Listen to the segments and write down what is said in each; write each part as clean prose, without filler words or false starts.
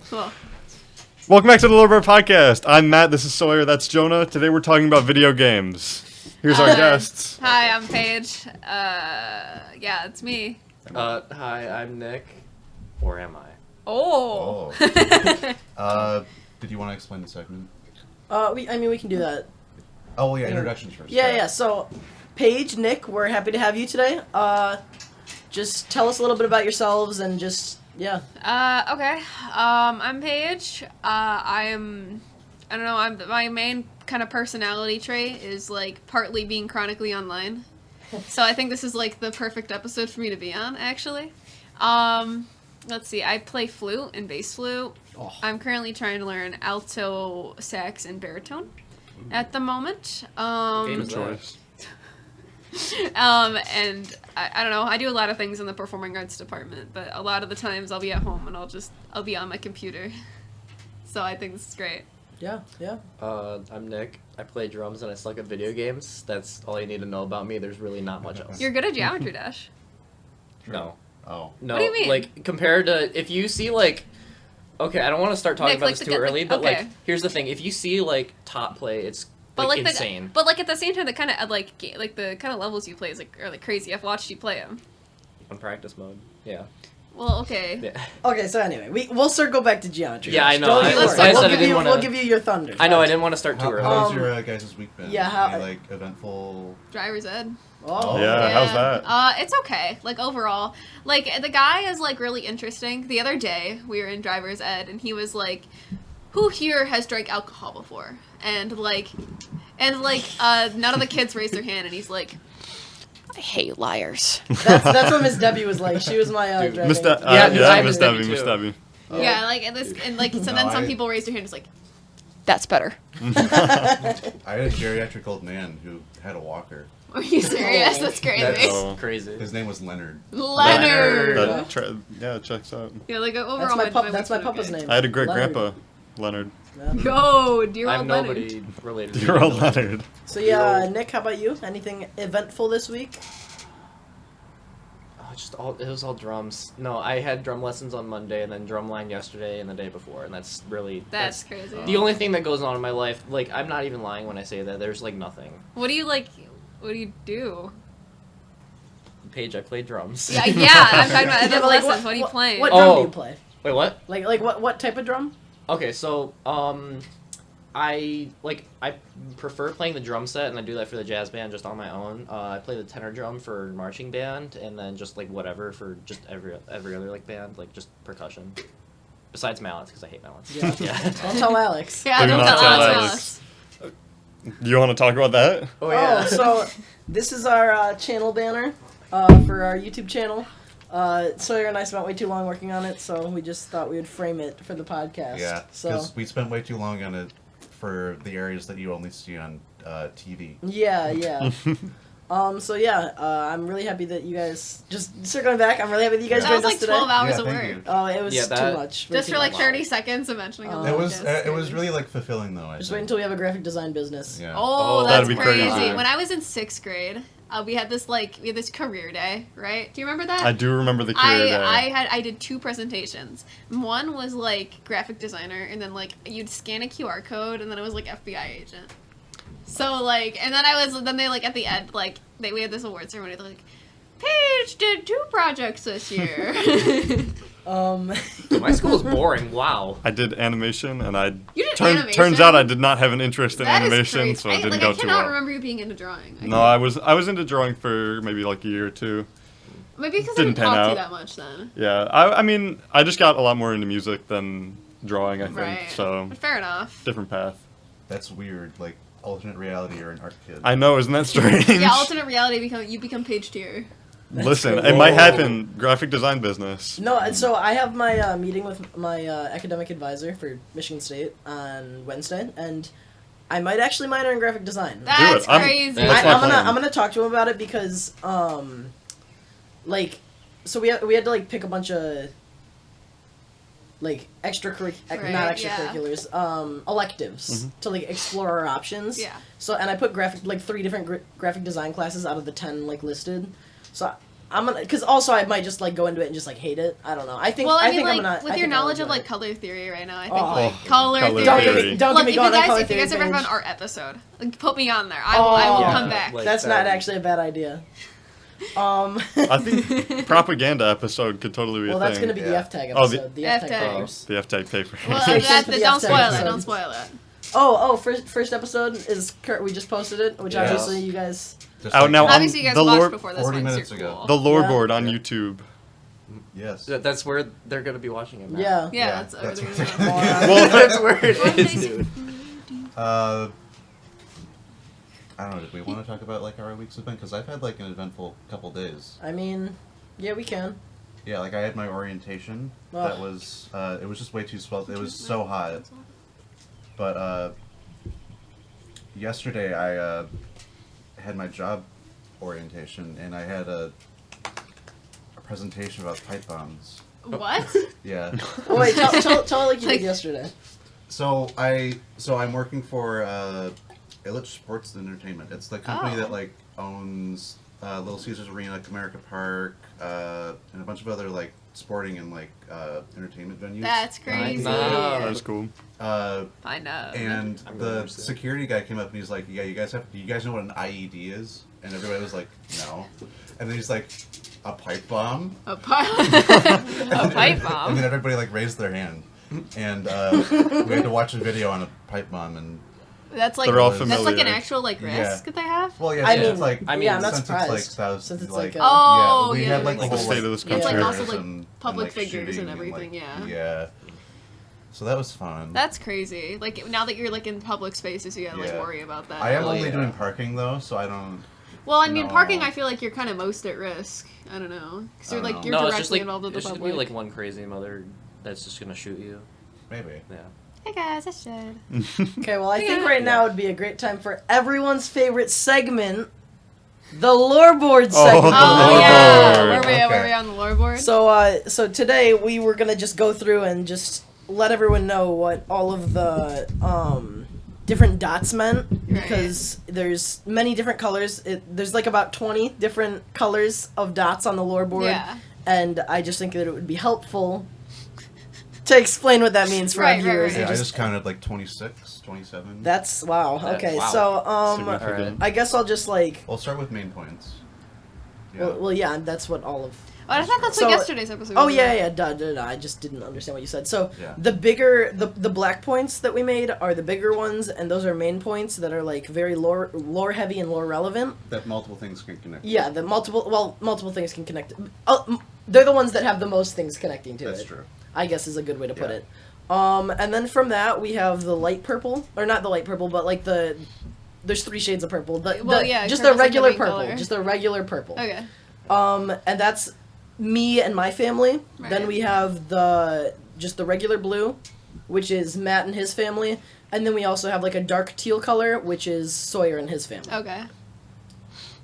Cool. Welcome back to the LOREBOARD Podcast. I'm Matt. This is Sawyer. That's Jonah. Today we're talking about video games. Here's our guests. Hi, I'm Paige. Yeah, it's me. Hi, I'm Nick. Or am I? Oh. Did you want to explain the segment? We can do that. Oh, yeah, introductions first. Yeah. So, Paige, Nick, we're happy to have you today. Just tell us a little bit about yourselves and just, yeah. Okay. I'm Paige. My main kind of personality trait is, like, partly being chronically online. So I think this is, like, the perfect episode for me to be on, actually. Let's see, I play flute and bass flute. Oh. I'm currently trying to learn alto, sax, and baritone at the moment. Game Good choice. And I don't know, I do a lot of things in the performing arts department, but a lot of the times I'll be at home and I'll be on my computer. So I think this is great. Yeah. I'm Nick. I play drums and I suck at video games. That's all you need to know about me. There's really not much else. You're good at Geometry Dash. No. Oh. No. What do you mean? Like, compared to, if you see, like, okay, I don't want to start talking Nick, about like, this too early, but, okay. like, here's the thing. If you see, like, top play, it's, like insane. But like at the same time, the kind of like the kind of levels you play are like crazy. I've watched you play them. On practice mode. Yeah. Well, okay. Yeah. Okay, so anyway, we'll circle back to geometry. Yeah, I know. Don't I- you let's- worry. I said I didn't wanna- We'll give you your thunder. I know, I didn't want to start too early. How's your guys' week been? yeah, Any, like, eventful... Driver's ed. Oh. Yeah, how's that? It's okay. Like overall, like the guy is like really interesting. The other day we were in driver's ed, and he was like, "Who here has drank alcohol before?" And none of the kids raised their hand, and he's like, "I hate liars." That's what Miss Debbie was like. She was my driving. Miss Yeah, I Miss was Debbie, Debbie Miss too. Debbie. Oh. Yeah, like so then some people raised their hand, and was like, "That's better." I had a geriatric old man who had a walker. Are you serious? That's crazy. That's crazy. His name was Leonard. Leonard. That checks out. Yeah, like overall, That's my papa's okay. name. I had a great Leonard. grandpa, Leonard. Yeah. Yo, dear I old have Leonard. nobody related to Dear me. old Leonard. So yeah, Nick, how about you? Anything eventful this week? It was all drums. No, I had drum lessons on Monday and then drumline yesterday and the day before, and that's crazy. the only thing that goes on in my life. Like, I'm not even lying when I say that. There's like nothing. What do you do? Paige, I play drums. Yeah, I'm talking about Yeah, other but, like, lessons. What are you playing? What drum Oh. do you play? Wait, what? Like what type of drum? Okay, so I prefer playing the drum set, and I do that for the jazz band just on my own. I play the tenor drum for marching band, and then just like whatever for just every other like band, like just percussion. Besides mallets, because I hate mallets. Yeah. Yeah. Don't tell Alex. Yeah, Do don't not tell tell Alex. You want to talk about that? Oh yeah. So this is our channel banner for our YouTube channel. Sawyer and I spent way too long working on it, so we just thought we would frame it for the podcast. Yeah, So because we spent way too long on it for the areas that you only see on TV. yeah. I'm really happy that you guys just circling back. I'm really happy that you guys That was joined us like today. 12 hours Yeah, of thank work. you. Oh, it was Yeah, too that- much. Just for like much. 30 seconds of mentioning a It was podcast. it was really like fulfilling though. I Just think. wait until we have a graphic design business. Yeah. Oh, Oh, that's that'd be crazy. crazy. When I was in 6th grade, we had this career day, right? Do you remember that? I do remember the career day. I did 2 presentations. One was like graphic designer, and then like you'd scan a QR code, and then it was like FBI agent. So like, and then they like at the end like we had this award ceremony. They're like, Paige did 2 projects this year. My school's boring. Wow. I did animation, and You did animation? turns out I did not have an interest in That is animation, crazy. so it didn't I go too cannot well. remember you being into drawing. No, I was into drawing for maybe like a year or 2. Maybe because I didn't didn't pan talk to out. you that much then. Yeah, I mean, I just got a lot more into music than drawing, I think, Right. so But fair enough. different path. That's weird. Like alternate reality or an art kid. I know, isn't that strange? Yeah, alternate reality you become Paige tier. Listen, That's it cool. might happen. Graphic design business. No, and so I have my meeting with my academic advisor for Michigan State on Wednesday, and I might actually minor in graphic design. That's I'm- crazy. That's my plan. I'm gonna talk to him about it because so we had to like pick a bunch of like not Right, extracurriculars, electives to like explore our options. Yeah. So and I put 3 different graphic design classes out of the 10 like listed. So I'm gonna, because also I might just like go into it and just like hate it. I don't know. I think. Well, I mean, think like I'm gonna, with I your think I'll knowledge of enjoy like it. color theory right now, I think Oh. like color Color theory. theory. Don't Look, get me if going you on guys, color if you guys theory ever have an page. art episode, like, put me on there. I will Oh. come back. Like, That's not that. actually a bad idea. I think propaganda episode could totally be well, a that's thing. gonna be the Yeah. F-tag Oh, episode. the F-tag F-tag. papers. The F-type paper. Well, Stay tuned that, for the don't F-tag spoil it. episode. Don't spoil it. Oh, first episode is Kurt. We just posted it, which Yes. obviously you guys. Just Out now. Obviously, you guys the watched lore- before this 40 one. So minutes you're ago. cool. The lore Yeah. board on Yeah. YouTube. Yes. That's where they're gonna be watching it. Now. Yeah. Yeah, Yeah, that's that's everything. what- we want. Well, That's where it Well, is, they- dude. I don't know. Did we want to talk about like how our weeks have been? Because I've had like an eventful couple days. I mean, yeah, we can. Yeah, like I had my orientation. Ugh. That was it was just way too swell. It was so hot. But yesterday I had my job orientation and I had a presentation about pipe bombs. What? Yeah. Oh wait, tell it like you Like- did yesterday. So I'm working for Illich Sports and Entertainment. It's the company Oh. that like owns Little Caesars Arena, Comerica Park, and a bunch of other like sporting and like entertainment venues. That's crazy. Nice. That was cool. I know. And I'm the really security guy came up and he's like, "Yeah, you guys know what an IED is?" And everybody was like, "No." And then he's like, "A pipe bomb?" A pipe And bomb. then everybody like raised their hand, and we had to watch a video on a pipe bomb. And That's like They're all that's like an familiar. actual like risk Yeah. that they have. well, yeah, I since mean, it's like I mean, yeah, I'm not since surprised. it's like thousands, Since it's like like a- Oh, we yeah, had like like the the whole state of this It's like country. also, like, and, public like, figures shooting and everything, like, yeah. Yeah. So that was fun. That's crazy. Like now that you're like in public spaces, you gotta like Yeah. worry about that. I am Oh, only yeah. doing parking though, so I don't. Well, I mean, No. parking. I feel like you're kind of most at risk. I don't know, because you're I like don't you're No, it's directly just like involved with the there's just public. gonna be like one crazy mother that's just gonna shoot you. Maybe. Yeah. Hey guys, that's Jed. Okay, well, I think Yeah. right now would be a great time for everyone's favorite segment, the Loreboard segment. The Oh yeah, Loreboard. were we Okay. on the Loreboard? So today we were gonna just go through and just let everyone know what all of the different dots meant, because there's many different colors. There's like about 20 different colors of dots on the Loreboard, Yeah. and I just think that it would be helpful to explain what that means for our Right, right, viewers. right. and Yeah, I just- just counted like 26, 27. That's wow. Okay, Wow. so Significant. I guess I'll just like. We'll start with main points. Yeah. Well, yeah, that's what all of. Oh, I thought that's So- what yesterday's episode. Oh was yeah, about. yeah, duh. I just didn't understand what you said. So Yeah. the bigger, the black points that we made are the bigger ones, and those are main points that are like very lore heavy and lore relevant. That multiple things can connect. Yeah, the multiple things can connect. They're the ones that have the most things connecting to That's it. true. I guess is a good way to put Yeah. it. And then from that we have the light purple, or not the light purple, but like there's 3 shades of purple. Well, yeah, just purple's the like the regular main purple, color. just the regular purple. Okay. And that's me and my family. Right. Then we have just the regular blue, which is Matt and his family. And then we also have like a dark teal color, which is Sawyer and his family. Okay.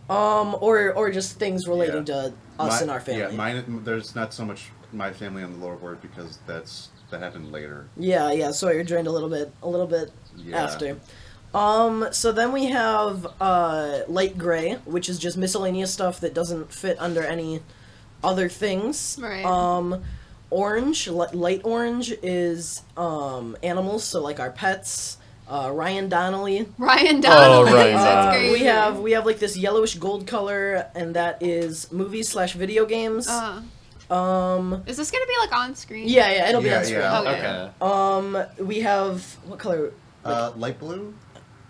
Or just things relating to us and our family. Yeah, mine. There's not so much my family on the lower board because that happened later. Yeah, Sawyer joined a little bit Yeah. after. So then we have light gray, which is just miscellaneous stuff that doesn't fit under any other things. Right. Orange, light orange is animals, so like our pets. Ryan Donnelly. Ryan Donnelly. Ryan That's Donnelly. crazy. We have like this yellowish gold color, and that is movies/video games. Is this gonna be like on screen? Yeah, it'll be Yeah, on screen. yeah. Okay. We have what color? Light blue.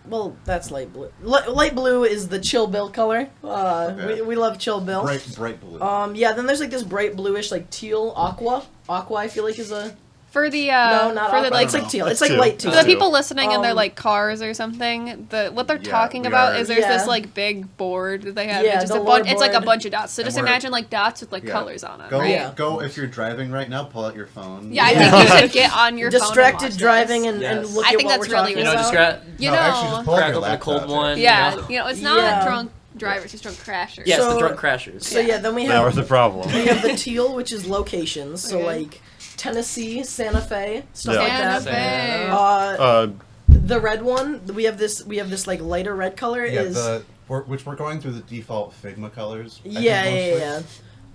Well, that's light blue. Light blue is the Chill Bill color. Okay. We love Chill Bill. Bright blue. Yeah. Then there's like this bright bluish, like teal aqua. Aqua, I feel like is a For the no, not for aqua. the like it's like teal. It's It's like teal. light teal. for the people listening in their Um, like cars or something, what they're Yeah, talking we about are- is there's Yeah. this like big board that they have. Yeah, It's just the a bunch. It's like a Loreboard. bunch of dots. So And just we're- imagine like dots with like Yeah. colors on it, Go right? Yeah. go if you're driving right now. Pull out your phone. Yeah, I Yeah. think you should get on your phone and Distracted watch driving this. and Yes. look I at think what that's we're really talking You know, about. just You no, know, actually just pull out crack your open a laptop. cold one. yeah, You know? it's not Yeah. drunk drivers, it's drunk crashers. Yes, So- the drunk crashers. So yeah, then we They are have the problem. we have the teal, which is locations. So Okay. like Tennessee, Santa Fe, stuff Yeah. like Santa that. Fe. Uh, Uh, the red one, we have this like lighter red color Yeah, is the we're going through the default Figma colors. I think, Yeah.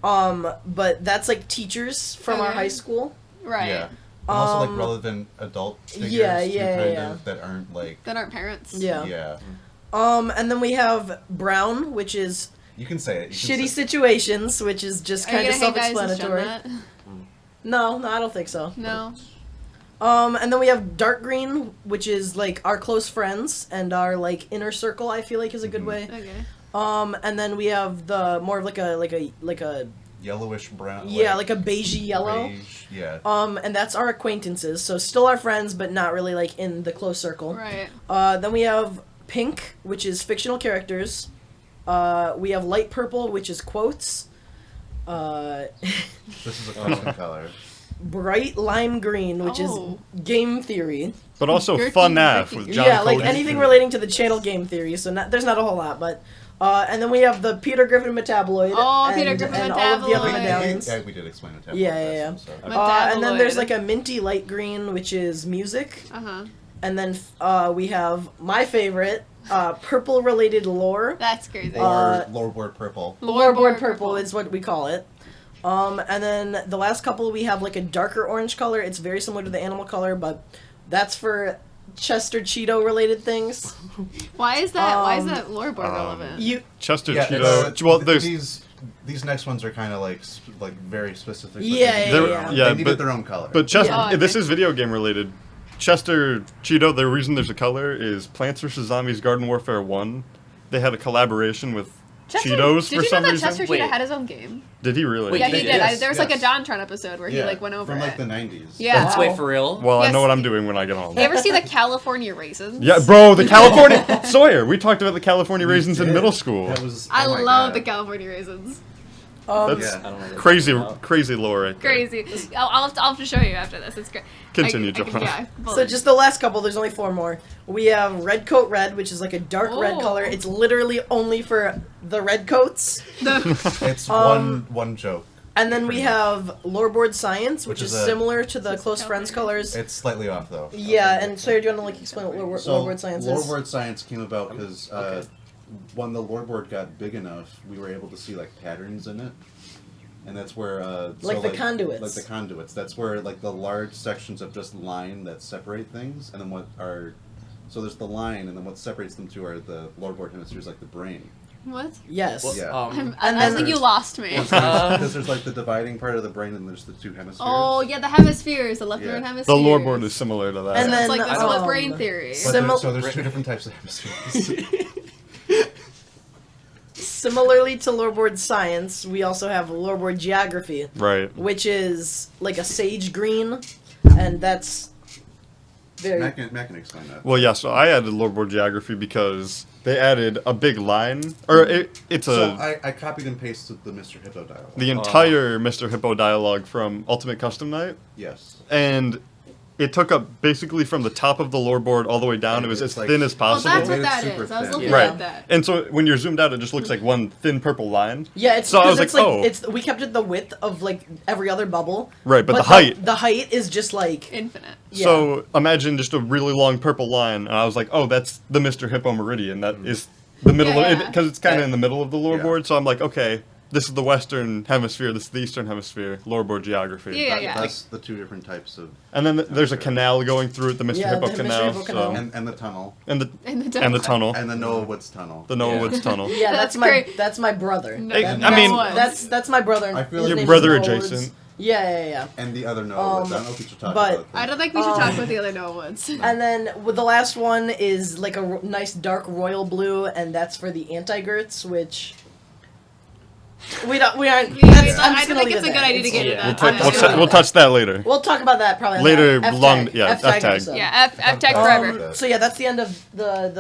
mostly. But that's like teachers from our Okay. high school. Right. Yeah. And also like Um, relevant adult figures yeah, too, yeah, kind yeah. of, that aren't like That aren't parents. Yeah. yeah. And then we have Brown, which is You can say it. You can shitty say situations, which is just Are you kind of gonna hate guys who's self-explanatory. done No, I don't think so. that? No. And then we have Dark Green, which is like our close friends and our like inner circle. I feel like is a good Mhm. way. Okay. And then we have the more of like a yellowish brown. yeah, like a beigey yellow. Beige, yeah. And that's our acquaintances. So still our friends, but not really like in the close circle. Right. Then we have Pink, which is fictional characters. We have Light Purple, which is quotes. This is a custom color. Bright Lime Green, which Oh. is game theory. But also Gurky, FuhNaff gurky, with gurky. John Yeah, like Cotey. anything relating to the channel game theory. So there's not a whole lot, but and then we have the Peter Griffin Metabloid. Oh, and, Peter Griffin and all of the other Metabloid. medallions. Yeah, we did explain it. Yeah. So. And then there's Metabloid. like a minty light green, which is music. Uh-huh. And then we have my favorite, purple related lore. That's crazy. Loreboard purple. Loreboard purple is what we call it. And then the last couple we have like a darker orange color. It's very similar to the animal color, but that's for Chester Cheeto related things. Why is that loreboard relevant? You Chester Yeah, Cheeto. Well, there's these next ones are kind of like very specific. Yeah, There- yeah, They needed but- their own color. but Chester. Yeah. This is video game related. Chester Cheeto. The reason there's a color is Plants vs Zombies Garden Warfare 1. They had a collaboration with Cheetos Did for you some know that reason. Chester Wait. Cheetah had his own game? Did he really? Wait, Yeah, he they did. did. There was like a Yes. JonTron episode where he like went over from it. like the 90s. Yeah. Let's wait for real. Well, I Yes. know what I'm doing when I get home. You ever see the California raisins? Yeah, bro, the California Sawyer. We talked about the California raisins in middle school. That was. I oh my love God. the California raisins. That's Yeah. I don't know what crazy, you're talking about. crazy lore. Right there. Crazy. I'll have to show you after this. It's great. Continue, I can- Joanna. yeah, So fully. just the last couple, there's only 4 more. We have Red Coat Red, which is like a dark red Oh. color. It's literally only for the red coats. It's Um, one joke. And then we Pretty much. have Loreboard Science, which Which is is a- similar to the It's Close Friends colors. It's slightly off though. Yeah, and Sawyer, do you want to like explain what Loreboard Science is? Loreboard Science came about because Okay. when the Loreboard got big enough, we were able to see like patterns in it, and that's where Like the conduits. Like the conduits. That's where like the large sections of just line that separate things, and then what are so there's the line, and then what separates them two are the Loreboard hemispheres, like the brain. What? Yes. Well, Yeah. I then think you lost me. Because there's like the dividing part of the brain, and there's the two hemispheres. Oh yeah, the hemispheres, the left and Yeah. right hemispheres. The lore board is similar to that. And then, It's like the split um, brain theory. But Simil- so there's two different types of hemispheres. Similarly to Loreboard Science, we also have Loreboard Geography, right. which is like a sage green, and that's very. Matt can explain that. Well, yeah. So I added lore board geography because they added a big line, or it's So a I copied and pasted the Mr. Hippo dialogue. the entire Mr. Hippo dialogue from Ultimate Custom Night, Yes. and it took up basically from the top of the lore board all the way down. It was It's as like- thin as Oh, possible. that's what Made it that super is. I was thin. looking Right. at that. And so when you're zoomed out, it just looks like one thin purple line. Yeah, it's So I was because it's like, like oh. it's we kept it the width of like every other bubble. Right, but the height. The height is just like Infinite. yeah. So imagine just a really long purple line, and I was like, oh, that's the Mr. Hippo Meridian. That is the middle Yeah, of yeah. it, because it's kind of in the middle of the lore Yeah. board. So I'm like, okay, this is the Western Hemisphere, this is the Eastern Hemisphere, lore board geography. Yeah. That's the two different types of. And then there's a canal going through it, the Mr. Yeah, Hippo the Mr. Canal. Hippo Canal. And the tunnel. And the And the and the tunnel, And the Noah Woods tunnel. the Noah Yeah. Woods tunnel. yeah, That's that's my great. that's my brother. No, Hey, That- I mean- that's my brother. I feel His like- name Your is brother Noah Woods. adjacent. Yeah. And the other Noah Woods. I don't know if we should talk but- about them. I don't think we should talk about the other Noah Woods. And then with the last one is like a nice dark royal blue, and that's for the anti-Gerts, which we aren't. I I'm just don't gonna think leave it's it a good there. idea to get into Yeah. We'll, that. ta- I'm we'll, just ta- gonna- we'll touch that later. We'll talk about that probably Later, F-tag. long- yeah, F-tag. episode. Yeah, F-tag forever. So yeah, that's the end of the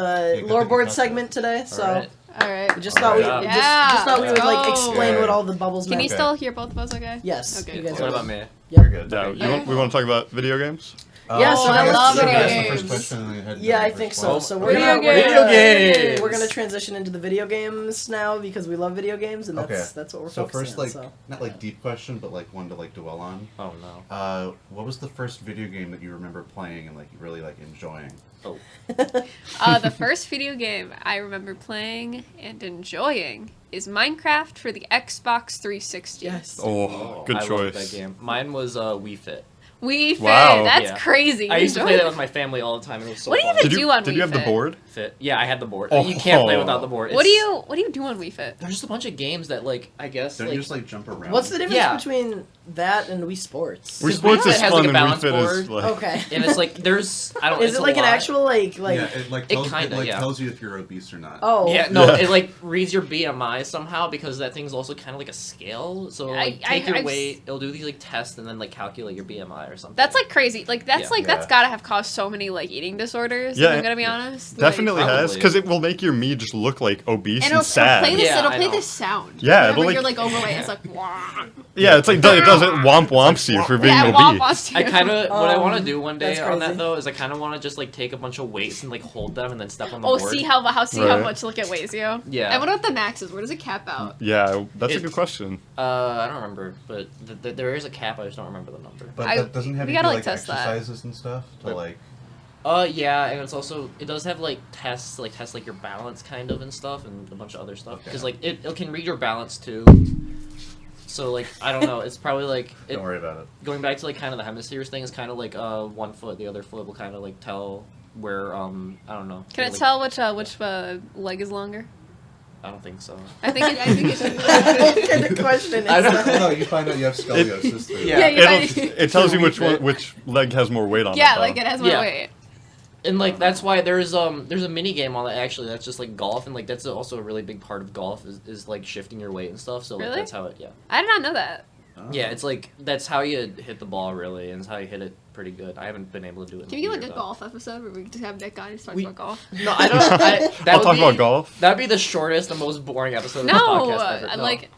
good lore thing board you talked segment today. So Alright. All right. we just thought we Alright. just thought we would like Yeah. explain Yeah. what all the bubbles Can meant. you still hear both of us? Okay. Yes. Okay. You guys What are- about me? Yep. You're good. Yeah, Okay. we want to talk about video games? Yeah, so I I love guess- video That's the games. first question, and then we head to Yeah, the I first think one. so. So we're Video gonna games. we're gonna transition into the video games now because we love video games, and that's what we're So focusing first, like, on. So. not like deep question, but like one to like dwell on. Oh no. What was the first video game that you remember playing and like really like enjoying? Oh. The first video game I remember playing and enjoying is Minecraft for the Xbox 360. Yes. Oh, good I choice. love that game. Mine was Wii Fit. Wii Fit. Wow. That's Yeah. crazy. I used to You play that enjoy with my family all the time. It was so What do you fun. even do on Did Wii you have the Fit? board? Fit. Yeah, I had the board. Oh. You can't play without the board. What do you do on Wii Fit? There's just a bunch of games that like I guess Don't like you just like jump around? What's the difference Yeah. between that and Wii Sports? Wii Sports Wii is Fit has, fun like, a and Wii balance Fit is board. like... Okay. and it's like there's I don't. Is it's it a like an lot. actual like? Yeah, it like It tells, kinda, like yeah. tells you if you're obese or not. Oh. Yeah, no, Yeah. it like reads your BMI somehow because that thing's also kind of like a scale. So like take your I've weight, it'll do these like tests and then like calculate your BMI or something. That's like crazy. Like that's Yeah. that's gotta have caused so many like eating disorders. Yeah, if I'm gonna be honest. Definitely Like, has, probably. because it will make your me just look like obese And and, sad. Play this, Yeah, it'll I play know. this sound. Yeah, Whenever it'll, you're like- like overweight, it's like wah. Yeah, it's like it does it womp womps you for being Yeah, obese. womp wants I to. kind of what I want to Um, do one day that's on that crazy. though is I kind of want to just like take a bunch of weights and like hold them and then step on the Oh, board. see how how Right. much look it weighs you. Yeah. And what about the maxes? Where does it cap out? Yeah, that's a It- good question. I don't remember, but there is a cap. I just don't remember the number. But I- that doesn't have we you do gotta, like like, test that. exercises and stuff to But- like. Yeah, and it's also it does have like tests, like test like your balance kind of and stuff, and a bunch of other stuff. Okay. Because like it can read your balance too. So like I don't know, it's probably like Don't worry about it. going back to like kind of the hemispheres thing is kind of like one foot, the other foot will kind of like tell where I don't know. Can it like, tell which leg is longer? I don't think so. I think it should. What kind of question is I don't that? No, you find out you have scoliosis. through Yeah. Yeah, you It tells you Wii which Fit. which leg has more weight on it. Yeah, though. like it has more Yeah. weight. And like that's why there's a mini game on that actually that's just like golf and like that's also a really big part of golf is like shifting your weight and stuff. So like Really? that's how it I did not know that. Oh. Yeah, it's like that's how you hit the ball really, and it's how you hit it pretty good. I haven't been able to do it. in Can we get like year, a though. golf episode where we just have Nick on and talk We- about golf? No, I don't. That I'll would talk be, about golf. That'd be the shortest, the most boring episode of the No, podcast ever. I No. like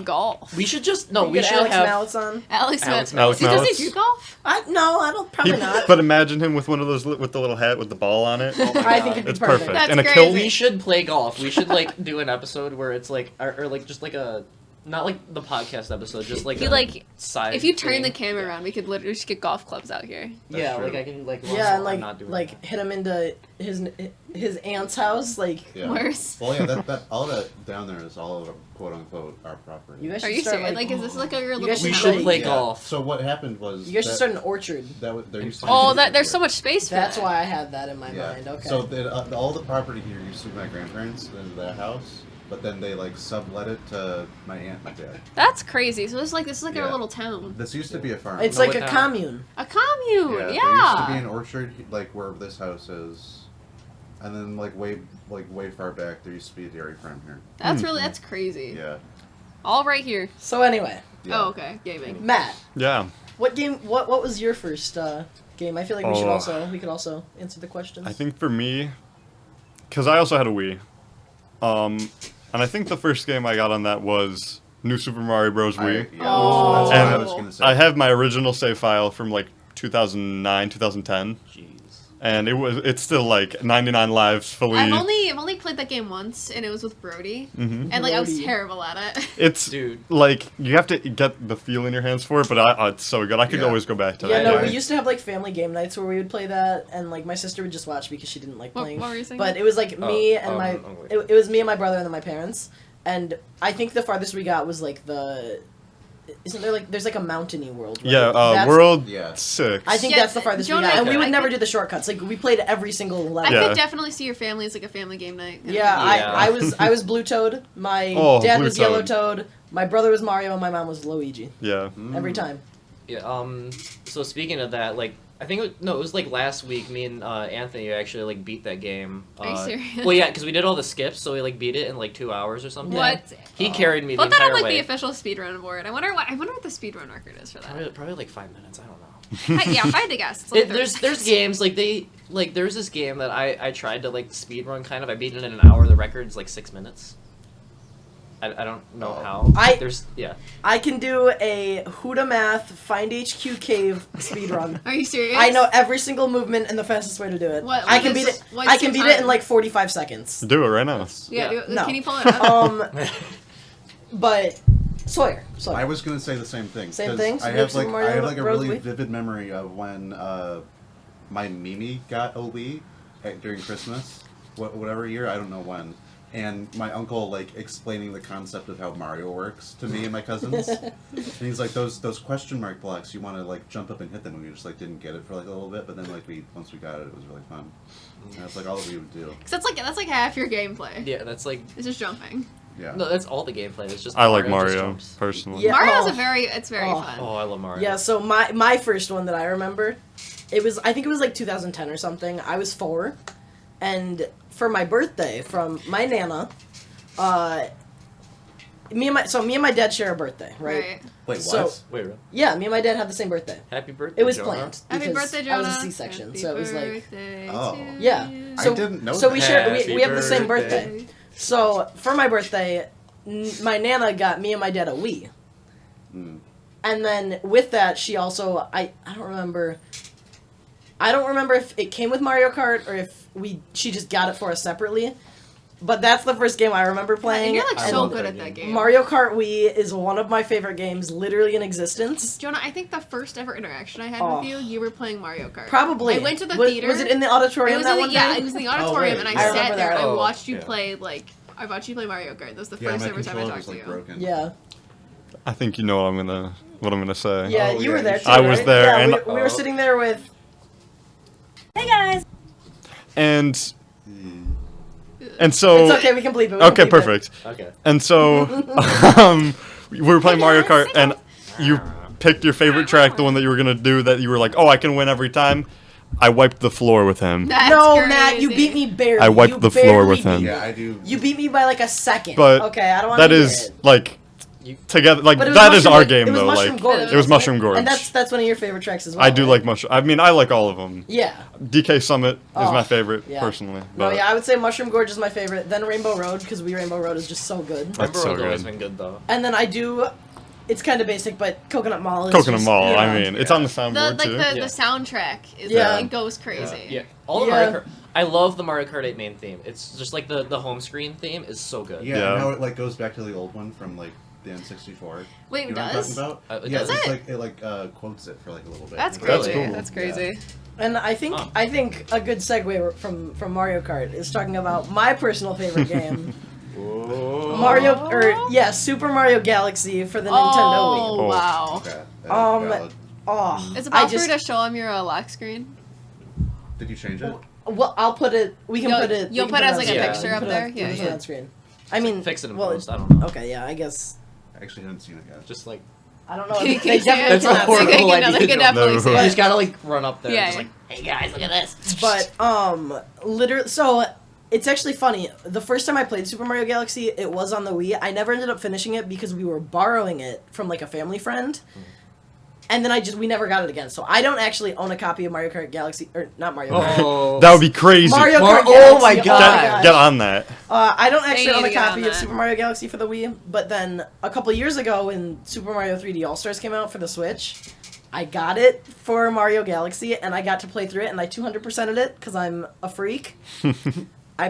golf. We should just no. You We get should Alex have. Mallets on. Alex Alex Smith. Alex Does he Mallets. do golf? I don't probably He- not. But imagine him with one of those with the little hat with the ball on it. Oh my I God. think it'd be It's perfect. perfect. That's and a crazy. kilt. We should play golf. We should like do an episode where it's like or like just like a not like the podcast episode, just like You a like side. if you turn thing. the camera around, we could literally just get golf clubs out here. Yeah, That's like true. I can like. Yeah, and I'm not doing like that. hit him into his aunt's house. Like Yeah. Worse. Well, yeah, that all that down there is all of quote unquote our property. you guys Are should you start serious? Like, is this like a your little guys We should should town? play Yeah. golf. So what happened was you guys should that- start an orchard. there used to be Oh, an that orchard there's here. so much space for That's that. why I had that in my Yeah. mind. Okay. So all the property here used to be my grandparents in their house, but then they like sublet it to my aunt and my dad. That's crazy. So this is like our Yeah. little town. This used to be a farm. it's No, like a without- commune. A commune. There used to be an orchard like where this house is, and then like way far back there used to be a dairy farm here. That's crazy. Yeah. All right here. So anyway, Yeah. Oh, okay. Gaming. Matt, Yeah, what game? What was your first game? I feel like Oh. we could also answer the questions. I think for me, because I also had a Wii, and I think the first game I got on that was New Super Mario Bros. Wii. Yeah, Oh. that's what I And was gonna say. I have my original save file from like 2009, 2010, Jeez. and it's still like 99 lives fully. I've only played that game once, and it was with Brody, Mhm. and like I was Brody. terrible at it. It's Dude. like you have to get the feel in your hands for it, but it's so good. I could Yeah. always go back to yeah, that. no, I- we used to have like family game nights where we would play that, and like my sister would just watch because she didn't like What- playing. what were you saying? But it was like me and my. I'm with It was me and my brother and then my parents, and I think the farthest we got was like the. Isn't there like there's like a mountainy world? Right? Yeah, That's- World Yeah. 6. I think Yeah, that's the farthest we Jonah, got, and we I would could- never do the shortcuts. Like we played every single I level. Yeah. could definitely see your family as like a family game night. Yeah, Yeah. I was Blue Toad. My Oh, dad Blue was Yellow Toad. Toad. My brother was Mario, and my mom was Luigi. Yeah. Every time. Yeah. So speaking of that, like I think it was like last week. Me and Anthony actually like beat that game. Are you serious? Well, yeah, because we did all the skips, so we like beat it in like 2 hours or something. What? He carried me the Put that entire on like way. the official speedrun board. I wonder what the speedrun record is for that. Probably like 5 minutes. I don't know. Yeah, if I had to guess, it's like There's 30 there's seconds. games like there's this game that I tried to like speed run kind of. I beat it in an hour. The record's like 6 minutes. I don't know Oh. how. I- There's yeah. I can do a whodamath find HQ cave speedrun. Are you serious? I know every single movement and the fastest way to do it. What- I what can is- beat it. what's I can your beat it in time? like 45 seconds. Do it right now. Yeah. Yeah. No. Can you pull it up? But Sawyer. I was gonna say the same thing. Same 'cause thing? I Super have like Mario I have like a Bros. really Wii? vivid memory of when my Mimi got a Wii during Christmas, whatever year, I don't know when. And my uncle like explaining the concept of how Mario works to me and my cousins. And he's like, those question mark blocks, you want to like jump up and hit them, and we just like didn't get it for like a little bit. But then like once we got it, it was really fun. And that's like all that we would do. Cause that's like half your gameplay. Yeah, that's like It's just jumping. Yeah. no, that's all the gameplay. It's just I like just Mario jumps. personally. Yeah. Mario's Oh. it's very Oh. fun. Oh, I love Mario. Yeah, so my first one that I remember, I think it was like 2010 or something. I was 4, and for my birthday, from my nana, me and my dad share a birthday, right? Wait, what? So- Wait, really? Yeah, me and my dad have the same birthday. Happy birthday. It was Jonah. planned. Happy because birthday, I Jonah. was a C-section, Happy so it was like, birthday Oh. to yeah. you. I So- didn't know so that. we share Happy we have the same birthday. birthday. So for my birthday, my nana got me and my dad a Wii. Mm. And then with that, she also I don't remember if it came with Mario Kart or if she just got it for us separately. But that's the first game I remember playing. You're like I so love good that at that game. game. Mario Kart Wii is one of my favorite games, literally in existence. Jonah, I think the first ever interaction I had Oh. with you were playing Mario Kart. Probably. I went to the was, theater. Was it in the auditorium that one yeah, day? it was in the auditorium, right. and I I remember sat there that. and I Oh, watched you yeah. play I watched you play Mario Kart. That was the Yeah, first my ever time I controller talked was to like you. broken. Yeah. I think you know what I'm gonna say. Yeah, Oh, you yeah, were there you too. should- I was right? there, Yeah, and- we were sitting there with. And so It's okay, we can bleep it. we can okay, bleep it. perfect. Okay. And so we were playing Mario Kart, and you picked your favorite track, the one that you were gonna do that you were like, oh, I can win every time. I wiped the floor with him. That's No, Matt, you crazy. beat me barely. I wiped You the floor barely with him. beat Yeah, me. I do. You beat me by like a second. But okay, I don't want that to hear is it. like You- together, like But it was that is Mushroom- our game it was though. Mushroom Like Gorge, it was wasn't Mushroom Gorge. And that's one of your favorite tracks as well. I do right? like Mushroom. I mean, I like all of them. Yeah. DK Summit is Oh, my favorite yeah. personally. No, But yeah, I would say Mushroom Gorge is my favorite. Then Rainbow Road, because Rainbow Road is just so good. That's Rainbow so Road's always good. been good though. And then I do. It's kind of basic, but Coconut Mall is Coconut just, Mall. yeah. I mean, it's on the The soundboard too. the Yeah. soundtrack is Yeah. it goes crazy. Yeah. All the Yeah. Mario Kart. I love the Mario Kart 8 main theme. It's just like the home screen theme is so good. Yeah, Yeah. and how it like goes back to the old one from like the N64. Wait, You it know what I'm does? talking about? It Yeah, does it's it? like it quotes it for like a little bit. That's It's crazy. cool. That's Yeah. crazy. And I think a good segue from Mario Kart is talking about my personal favorite game, Super Mario Galaxy for the Nintendo Wii. Oh wow! Okay, Um, valid. Oh, It's I about for just you to show him your lock screen. Did you change it? well, I'll put it. We can You'll- put it. you'll we put can it as, like, a on screen. picture We can up put it there? on- Yeah, we can put it yeah. on screen. I mean, Fix it in well, post. I don't know. Okay, yeah, I guess. I actually haven't seen it yet. Just like I don't know. You They can- definitely That's a cannot see it. horrible They idea. can definitely No. see you it. just gotta like run up there. Yeah. Just like, hey guys, look at this. But literally, so it's actually funny. The first time I played Super Mario Galaxy, it was on the Wii. I never ended up finishing it because we were borrowing it from like a family friend. And then we never got it again. So I don't actually own a copy of Mario Kart Galaxy, or not Mario Kart. Oh. That would be crazy. Mario Mar- Kart oh Galaxy. my God. Get, get on that. I don't actually They own need a to get copy on of that. Super Mario Galaxy for the Wii, but then a couple years ago when Super Mario 3D All-Stars came out for the Switch, I got it for Mario Galaxy, and I got to play through it, and I 200%ed it, because I'm a freak. I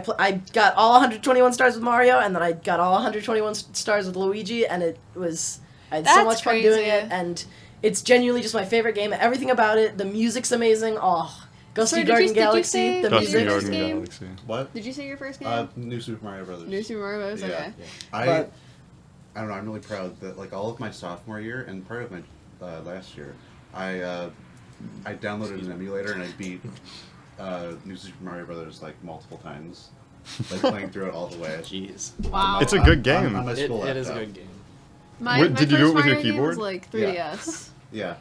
got all 121 stars with Mario, and then I got all 121 stars with Luigi, and I had so That's much fun doing crazy. it, and it's genuinely just my favorite game. Everything about it, the music's amazing. Oh, Ghosty Sorry, Garden did you Galaxy, say- the Did you Dusty say music. first Garden game? Galaxy. What? Did you say your first game? New Super Mario Brothers. New Super Mario Bros. Yeah. Okay. But- I don't know. I'm really proud that like all of my sophomore year and part of my last year, I downloaded an emulator and I beat New Super Mario Brothers like multiple times, like playing through it all the way. Jeez. Wow. It's a good game. On my school It is a laptop. good game. My Did you do first it with your Mario game keyboard? was like 3DS. Yeah,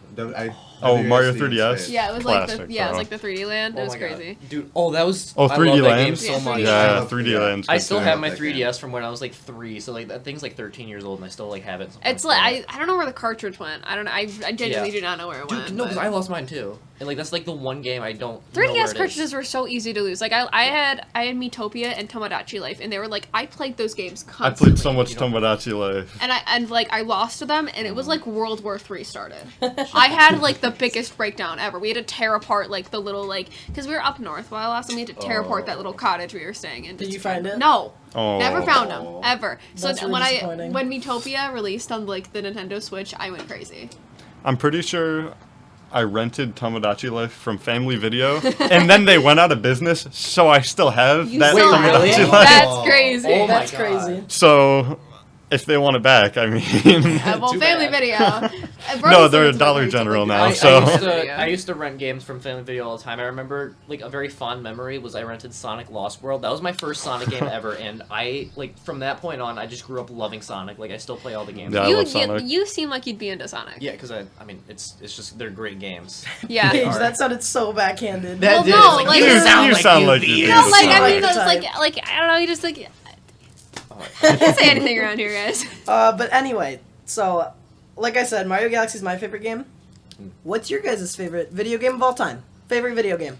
Oh, Have you Mario guys seen 3DS? Space? Yeah, it was Classic, like it was bro. like the 3D land. It Oh was my God. crazy. Dude, oh, that was... Oh, I 3D love that game Land? so Yeah, much. 3D Yeah, Land. 3D Yeah. Land's I good still too. have my That game. 3DS from when I was like 3, so like that thing's like 13 years old and I still like have it. It's like I don't know where the cartridge went. I don't know. I genuinely Yeah. do not know where it Dude, went. no, because but- I lost mine too. And like that's like the one game I don't know where 3DS it cartridges is. were so easy to lose. Like I had Miitopia and Tomodachi Life, and they were like I played those games I constantly. played so much You know- Tomodachi Life. And I lost to them, and it was like World War III started. I had like the biggest breakdown ever. We had to tear apart like the little like because we were up north while last, and we had to tear apart that little cottage we were staying in. Did you find it? No. Oh. Never found them ever. So That's really when disappointing. when Miitopia released on like the Nintendo Switch, I went crazy. I'm pretty sure I rented Tomodachi Life from Family Video, and then they went out of business, so I still have You that still have Tomodachi it? Life. That's crazy. Oh my That's God. crazy. So, if they want it back, I mean... Well, Too Family bad. Video. No, they're Dollar General now, so- I used to rent games from Family Video all the time. I remember like a very fond memory was I rented Sonic Lost World. That was my first Sonic game ever, and I like from that point on I just grew up loving Sonic. Like I still play all the games. Yeah, I love Sonic. You seem like you'd be into Sonic. Yeah, because I mean it's just they're great games. Yeah. Paige, are. that sounded so backhanded. That Well, did. no, It's like, like- you You sound like sound you like be you in do. No, like I Sonic mean, it's type. like I don't know. You just like Oh, I can't say anything around here, guys. But anyway, so like I said, Mario Galaxy is my favorite game. What's your guys' favorite video game of all time? Favorite video game?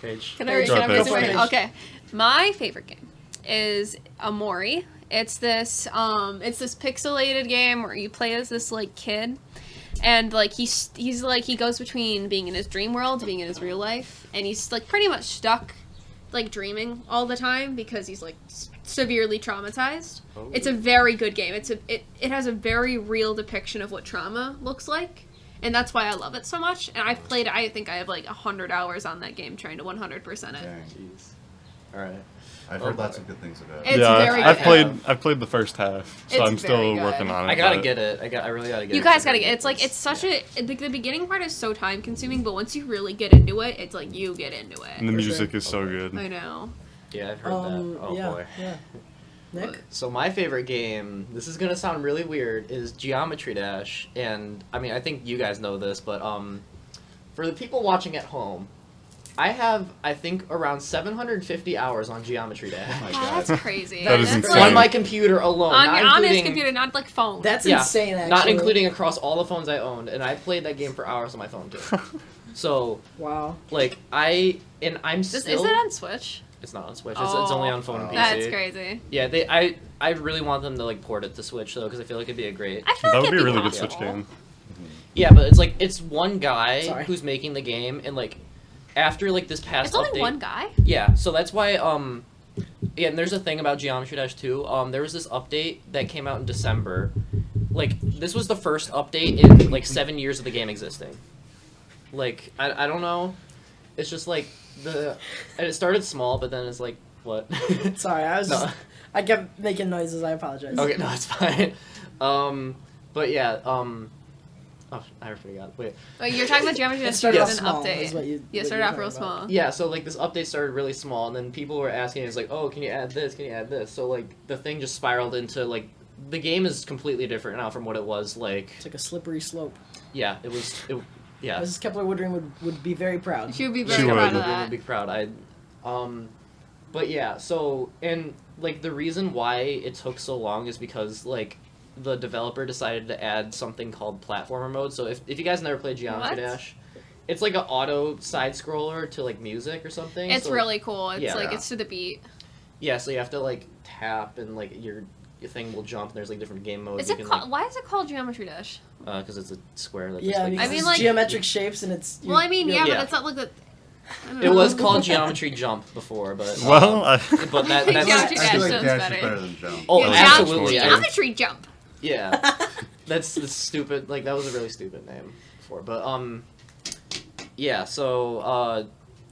Paige. Can I Go can I ahead, raise Paige. my Okay, my favorite game is Amori. It's this pixelated game where you play as this like kid, and like he's like he goes between being in his dream world to being in his real life, and he's like pretty much stuck like dreaming all the time because he's like severely traumatized. Oh. It's a very good game. It has a very real depiction of what trauma looks like. And that's why I love it so much. And I've played, I think I have like 100 hours on that game trying to 100% it. Dang. Jeez. All right. I've heard lots of good things about it. It's yeah, very I've good. played the first half, so It's I'm still very good. working on it. I gotta but- get it. I really gotta get it. You guys gotta get it's like, it's such a, like the beginning part is so time consuming, but once you really get into it, it's like you get into And the it. For music sure. is so good. I know. Yeah, I've heard that. Oh yeah, boy. yeah. Nick? So my favorite game, this is gonna sound really weird, is Geometry Dash, and I mean I think you guys know this, but for the people watching at home, I have I think around 750 hours on Geometry Dash Oh my Wow, God. that's crazy. That is That's insane. on my computer alone, not on his including computer, not like phone. That's yeah, insane, actually. not including across all the phones I owned, and I played that game for hours on my phone too. So Wow. like I'm is still. it on Switch? It's not on Switch. It's only on phone and Oh. PC. That's crazy. Yeah, I really want them to like port it to Switch though, because I feel like it'd be a great. I feel That like would be a it'd really good possible. Switch game. Yeah, but it's like it's one guy Sorry. who's making the game, and like after like this past It's only update. one guy? Yeah, so that's why yeah, and there's a thing about Geometry Dash 2. There was this update that came out in December. Like this was the first update in like 7 years of the game existing. Like I don't know. It's just like and it started small, but then it's like what? Sorry, I was No. just, I kept making noises. I apologize. Okay, no, it's fine. But yeah, oh, I forgot. Wait. Wait, you're talking about Geometry It Dash started as off an small. update. Is what you, Yeah, what started you're off real talking about. small. Yeah, so like this update started really small, and then people were asking, it's like, oh, can you add this? Can you add this? So like the thing just spiraled into like the game is completely different now from what it was like. It's like a slippery slope. Yeah, it was. Yeah. Mrs. Kepler-Woodring would be very proud. She would be She very would. proud of would that. be proud. But yeah, so and like the reason why it took so long is because like the developer decided to add something called platformer mode. So if you guys never played Geometry What? Dash, it's like an auto side scroller to like music or something. It's so, really cool. It's Yeah. like it's to the beat. Yeah, so you have to like tap and like your thing will jump and there's like different game modes. Is you it can called, why is it called Geometry Dash? like because it's a square that Yeah, just like because I mean, it's like- geometric shapes and it's. Well, I mean, yeah, Yeah. but it's not like the. I don't it know. was called Geometry Jump before, but Well, but I think that's Geometry I Dash feel like sounds Dash better. is better than Jump. Oh, Yeah, absolutely. Geometry Geometry Jump. Yeah, that's stupid. Like that was a really stupid name before, but yeah. So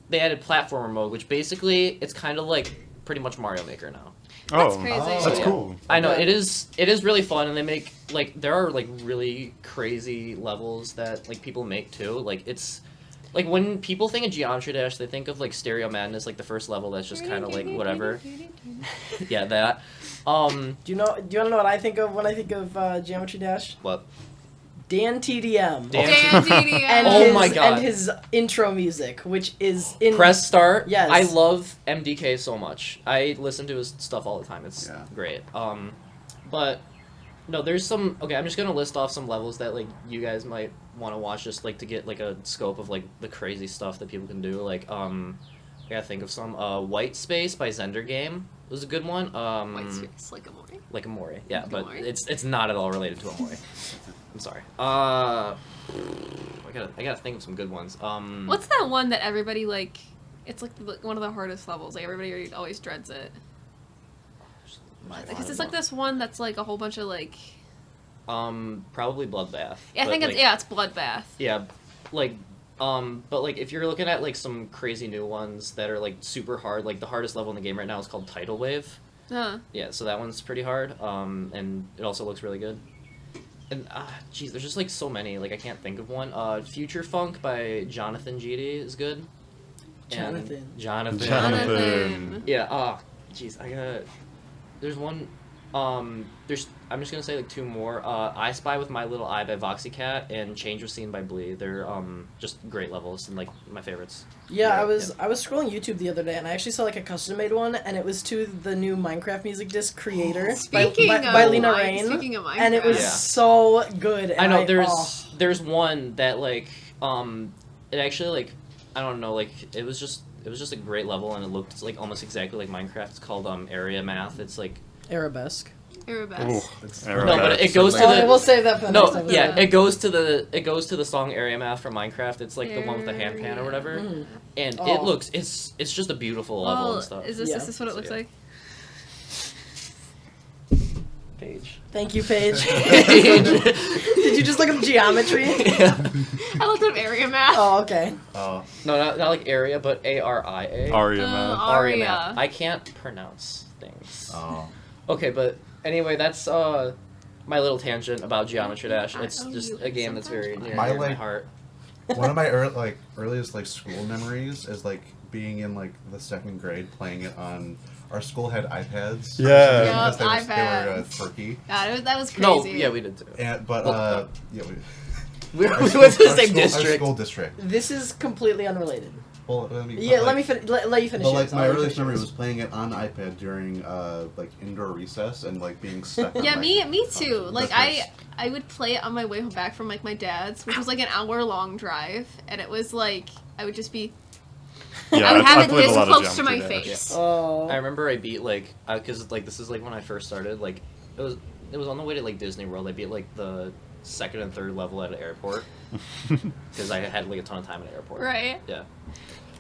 they added platformer mode, which basically it's kind of like pretty much Mario Maker now. That's oh, crazy. that's Yeah. cool. I know Yeah. it is really fun, and they make like there are like really crazy levels that like people make too. Like it's like when people think of Geometry Dash, they think of like Stereo Madness, like the first level that's just kind of like whatever. Yeah, that. Do you want to know what I think of when I think of Geometry Dash? What? Dan TDM. Dan TDM. And Oh his, my God. And his intro music, which is in Press start. Yes. I love MDK so much. I listen to his stuff all the time. It's Yeah. great. But no, there's some. Okay, I'm just gonna list off some levels that like you guys might want to watch, just like to get like a scope of like the crazy stuff that people can do. Like I gotta think of some. White Space by Zender Game was a good one. White Space, like a Mori. Like a Mori, yeah, Like a but Mori. it's not at all related to a Mori. I'm sorry. I gotta think of some good ones. What's that one that everybody like? It's like one of the hardest levels. Like everybody always dreads it. Because it's like this one that's like a whole bunch of like. Probably Bloodbath. Yeah, I but, think like, it's Bloodbath. Yeah, like, but like if you're looking at like some crazy new ones that are like super hard, like the hardest level in the game right now is called Tidal Wave. Huh. Yeah, so that one's pretty hard. And it also looks really good. And geez, there's just like so many. Like I can't think of one. Future Funk by Jonathan GD is good. Jonathan. Jonathan. Yeah. Jeez, I gotta. There's one. I'm just gonna say like two more. I Spy with My Little Eye by Voxycat and Change of Scene by Blee. They're just great levels and like my favorites. Yeah, I was scrolling YouTube the other day and I actually saw like a custom made one and it was to the new Minecraft music disc Creator by Lena Rain. Speaking of Minecraft. And it was Yeah. so good. And I know there's one that like it actually like I don't know like it was just a great level and it looked like almost exactly like Minecraft. It's called Area Math. It's like Arabesque. Arabesque. No, but it goes to Oh, the we'll save that for the next no, time. yeah, it goes to the song Area Math from Minecraft. It's like the one with the hand pan or whatever, Mhm. and Oh. it looks it's just a beautiful level and stuff. Is this what it looks Yeah. like? Paige. Thank you, Paige. Did you just look up geometry? Yeah. I looked up area math. Oh, okay. Oh, No, not like area, but ARIA. Aria, man. Aria. Math. I can't pronounce things. oh. Okay, but anyway, that's my little tangent about Geometry Dash. It's Oh, just you a game like that's some very fun. near My, to my like- heart. One of my earliest like school memories is like being in like the second grade playing it on. Our school had iPads. Yeah. Because they were iPads. quirky. Yeah, that was crazy. No, yeah, we did too. But Well, yeah, We our went school- to the our same school- Our district. school district. This is completely unrelated. Well, let me Let you finish. But yours. like my I'll let you earliest finish memory yours. was playing it on iPad during like indoor recess and like being stuck. On, Yeah, like, me too. Like That's I would play it on my way home back from like my dad's, which was like an hour-long drive, and it was like I would just be Yeah, I would have it played a this lot of close to my Geometry Dash. face. Oh. I remember I beat like because like this is like when I first started. Like it was on the way to like Disney World. I beat like the second and third level at an airport because I had like a ton of time at an airport. Right. Yeah.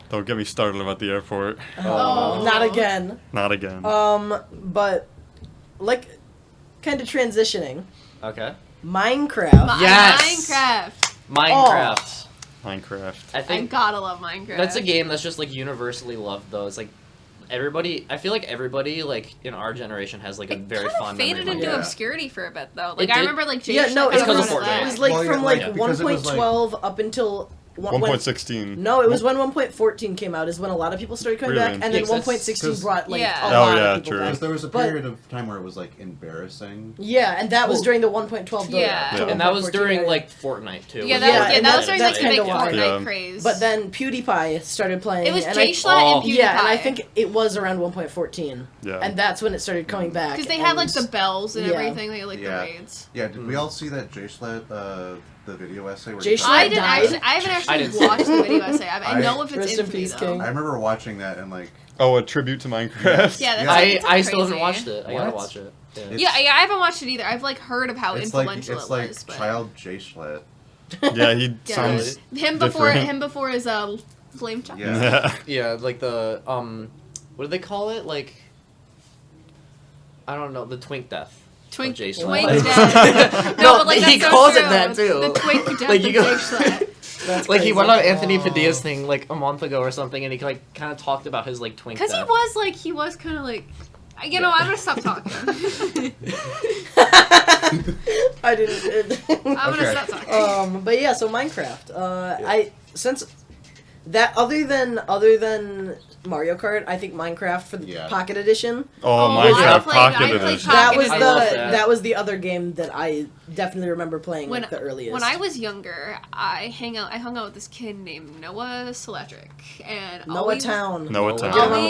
Don't get me started about the airport. Oh. Not again. Not again. But like, kind of transitioning. Okay. Minecraft. Yes! Minecraft. Minecraft. I I think gotta love Minecraft. that's a game that's just like universally loved though. It's like everybody. I feel like everybody like in our generation has like a It very kind of fond memory. faded of into Yeah. obscure for a bit though. Like It I did. remember like Jay Yeah, no, It's it because was, of Fortnite. it was like Well, from yeah, like like, because it was, like- 1.12 up until 1.16. No, it was when 1.14 came out. Is when a lot of people started coming Really? back, and then Yeah, 'cause 1.16 'cause- brought like Yeah. a Oh, lot yeah, of people true. back. Because there was a But- period of time where it was like embarrassing. Yeah, and that was Well, during the 1.12 build Yeah. up to And that was 1.14 during area. like Fortnite too. Yeah, wasn't that Yeah, was and that was during like that's the big kinda why. Fortnite Yeah. craze. But then PewDiePie started playing. it was and Jay Schlatt and PewDiePie. Yeah, and I think it was around 1.14. Yeah. And that's when it started coming back. because they had like and- the bells and Yeah. everything. They had like Yeah. the raids. Yeah, did we all see that Jay Schlatt, the video essay? Where Jay he Schlatt talked I about didn't died? actually. I haven't I actually didn't see watched it. the video essay. I know if it's Rest in infamy peace, though. King. I remember watching that and like Oh, a tribute to Minecraft? Yeah, that's Yeah. like, it's I still haven't crazy. watched it. I gotta What? watch it. Yeah. It's- Yeah, I haven't watched it either. I've like heard of how it's like influential it's it like was. But child Jay Schlatt. Yeah, he Yeah. sounds. him before different. his flame chop. Yeah. Yeah. Yeah, like the what do they call it? Like I don't know, the twink death. Twink, Jay twink Schlatt. death. No, but like he that's so calls it true. that, too. The twink death Like, you of go- Jay Schlatt. That's Like he crazy. went on Anthony Aw. Padilla's thing like a month ago or something, and he like kind of talked about his like twink Because death. he was kind of like, you know, I'm gonna stop talking. I didn't. I'm gonna Okay. stop talking. But yeah, so Minecraft. I since That other than Mario Kart, I think Minecraft for the Pocket Edition. Oh, I Minecraft played Pocket Edition. That was the other game that I definitely remember playing the earliest. When I was younger, I hung out with this kid named Noah Solatric, and Noah Town. Get him on the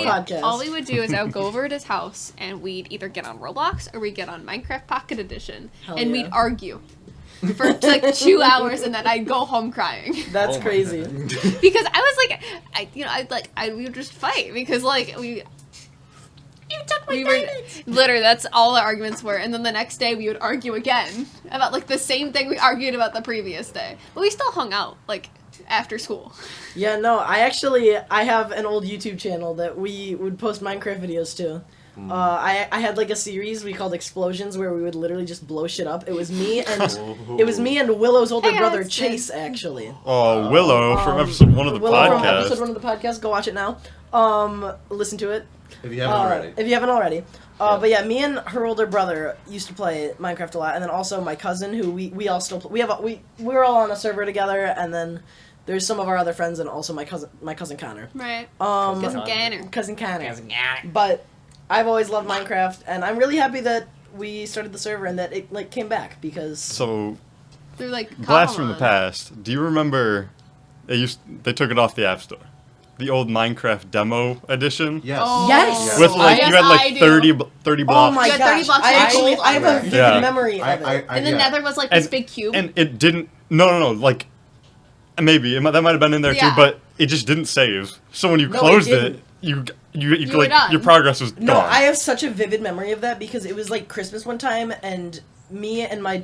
podcast. All we would do is I would go over at his house, and we'd either get on Roblox or we'd get on Minecraft Pocket Edition, and we'd argue for like 2 hours, and then I'd go home crying. That's crazy. Because I was like, we would just fight because like you took my diamonds. Literally, that's all the arguments were. And then the next day we would argue again about like the same thing we argued about the previous day. But we still hung out like after school. Yeah, no, I have an old YouTube channel that we would post Minecraft videos to. I had like a series we called Explosions where we would literally just blow shit up. It was me and Willow's older brother Chase, actually. Oh, Willow from episode 1 of the Willow podcast. From episode 1 of the podcast. Go watch it now. Listen to it. If you haven't already. But yeah, me and her older brother used to play Minecraft a lot, and then also my cousin, who we all still play. We're all on a server together, and then there's some of our other friends, and also my cousin Connor. Right. Cousin Connor. But I've always loved Minecraft, and I'm really happy that we started the server and that it like came back because. So, through like blast from the past. Do you remember? They took it off the App Store. The old Minecraft demo edition. Yes. Oh. Yes. With like you had like 30 blocks. Oh my gosh! 30 blocks. I have a vivid memory of it. And the Nether was like this big cube. And it didn't. No. Like maybe that might have been in there too, but it just didn't save. So when you closed it, you like your progress was gone. No, I have such a vivid memory of that because it was like Christmas one time, and me and my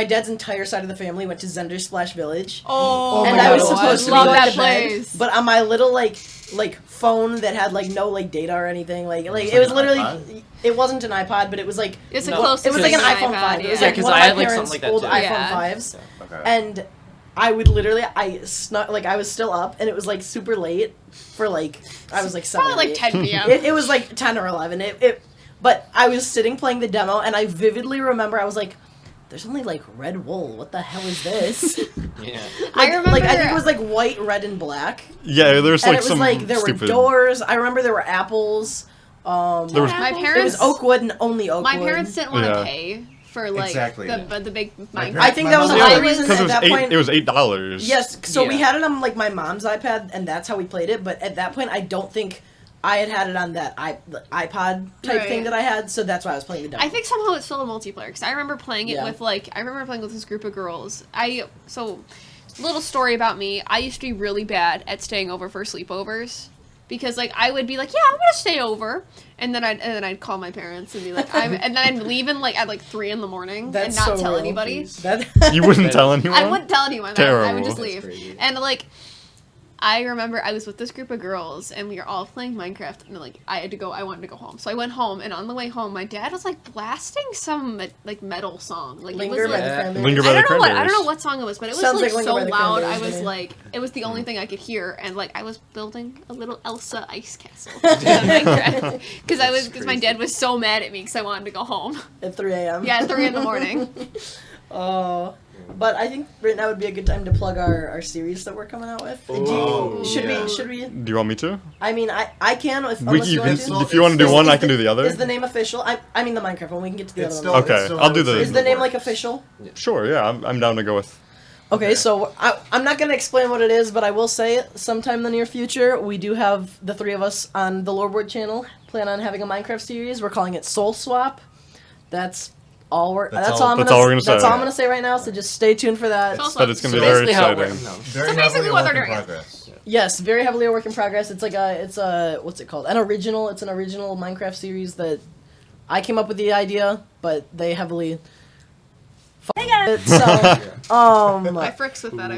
dad's entire side of the family went to Zender Splash Village. Oh, and my I was God. supposed to be Love going that to bed, place. but on my little like phone that had like no like data or anything, like it was literally it wasn't an iPod, but it was like it's a close. It was like an iPhone 5. It was like one of my parents' old iPhone 5s, and I would literally I was still up, and it was like super late for like I was like 7. Probably like 10 p.m. It was like 10 or 11. But I was sitting playing the demo, and I vividly remember I was like, "There's only like red wool. What the hell is this?" Yeah. I remember. Like I think it was like white, red, and black. Yeah, there's like and it was some like there stupid... were doors. I remember there were apples. There was my parents. It was oak wood and only oak wood. My parents didn't want to pay for like the big Minecraft. I think that was another reason because at that point. It was $8. Yes, so we had it on like my mom's iPad, and that's how we played it. But at that point, I don't think I had it on that iPod type thing that I had, so that's why I was playing the demo. I think somehow it's still a multiplayer because I remember playing it with this group of girls. Little story about me. I used to be really bad at staying over for sleepovers. Because like I would be like, yeah, I'm gonna stay over, and then I'd call my parents and be like, and then I'd leave in like at like 3 a.m. and not tell anybody. You wouldn't tell anyone? I wouldn't tell anyone. Terrible. I would just leave. And like, I remember I was with this group of girls, and we were all playing Minecraft, and like I wanted to go home, so I went home, and on the way home, my dad was like blasting some like metal song, like Linger it was by like, the Cranberries. Linger by the Cranberries. I don't know what song it was, but it was Sounds like like so Linger by the loud. I Cranberries was to me. like, it was the only thing I could hear, and like I was building a little Elsa ice castle on Minecraft because my dad was so mad at me because I wanted to go home At 3 a.m. Yeah, at 3 a.m. But I think right now would be a good time to plug our series that we're coming out with. Should we? Do you want me to? I mean, I can unless you want to. If you want to do one, I can do the other. Is the name official? I mean the Minecraft one. We can get to the other one. Okay, I'll do the. Is the name like official? Sure, yeah, I'm down to go with. Okay, so I'm not going to explain what it is, but I will say sometime in the near future, we do have the 3 of us on the LOREBOARD channel plan on having a Minecraft series. We're calling it Soul Swap. That's all we're gonna say. That's all I'm gonna say right now. So just stay tuned for that. But it's gonna be very exciting. Very heavily work in progress. Yes, very heavily a work in progress. It's like what's it called? An original. It's an original Minecraft series that I came up with the idea, but they heavily. Hey guys. So I fricks with that.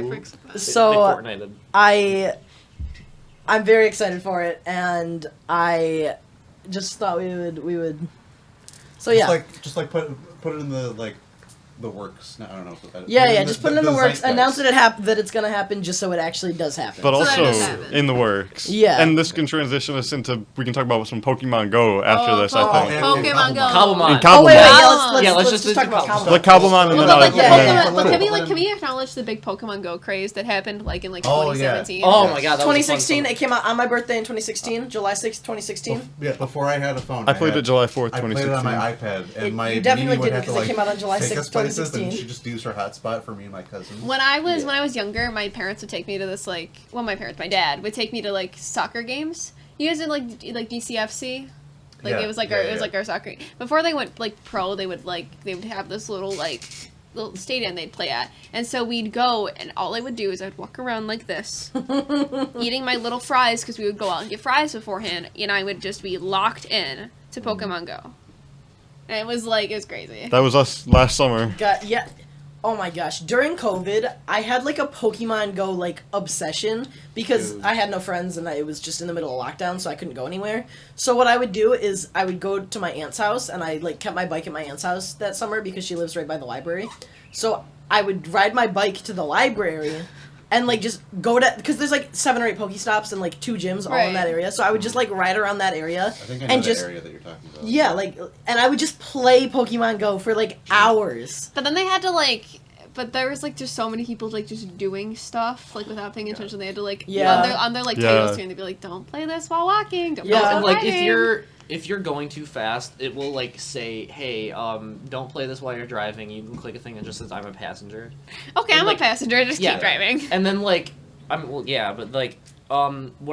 So I'm very excited for it, and I just thought we would. So yeah, just like put it in the the works. I don't know. Yeah, just put it in the works. zeitgeist. Announce that it's gonna happen, just so it actually does happen. But So that also does happen. in the works. Yeah. And this can transition us into, we can talk about some Pokemon Go after this, I think. and Pokemon Go. Cobblemon. And oh wait, Cobblemon. Yeah, let's let's just talk do about Cobblemon. Cobblemon. Like Cobblemon and then But like, I'll... can we acknowledge the big Pokemon Go craze that happened like in like Oh, yeah. 2017? Oh my god, that was a fun 2016, summer. it came out on my birthday in 2016, July 6th, 2016. Yeah, before I had a phone. I played it July 4th, I played it on 2016. my iPad, and my You definitely Mimi would didn't, have to, 'cause it came out on July take 6th, us places, 2016. and she just used her hotspot for me and my cousins. When I was younger, my parents would take me to this my dad would take me to like soccer games. You guys did like DCFC, like Yeah, it was like our soccer. Before they went like pro, they would have this little stadium they'd play at, and so we'd go, and all I would do is I'd walk around like this, eating my little fries because we would go out and get fries beforehand, and I would just be locked in to Pokemon Go, and it was crazy. That was us last summer. Yeah. Oh my gosh. During COVID, I had like a Pokemon Go like obsession because I had no friends and it was just in the middle of lockdown, so I couldn't go anywhere. So what I would do is I would go to my aunt's house, and I like kept my bike at my aunt's house that summer because she lives right by the library. So I would ride my bike to the library and like just go to, because there's like 7 or 8 Pokestops and like 2 gyms all in that area. So I would just like ride around that area. I think I know and the just area that you're talking about. yeah, like, and I would just play Pokemon Go for like hours. But then they had to but there was just so many people just doing stuff without paying attention. They had to on their table screen they'd be like, don't play this while walking. Don't play this And while like riding. if you're going too fast, it will say, hey, don't play this while you're driving. You can click a thing that just says I'm a passenger. Okay, and, I'm a passenger. Just keep driving. And then what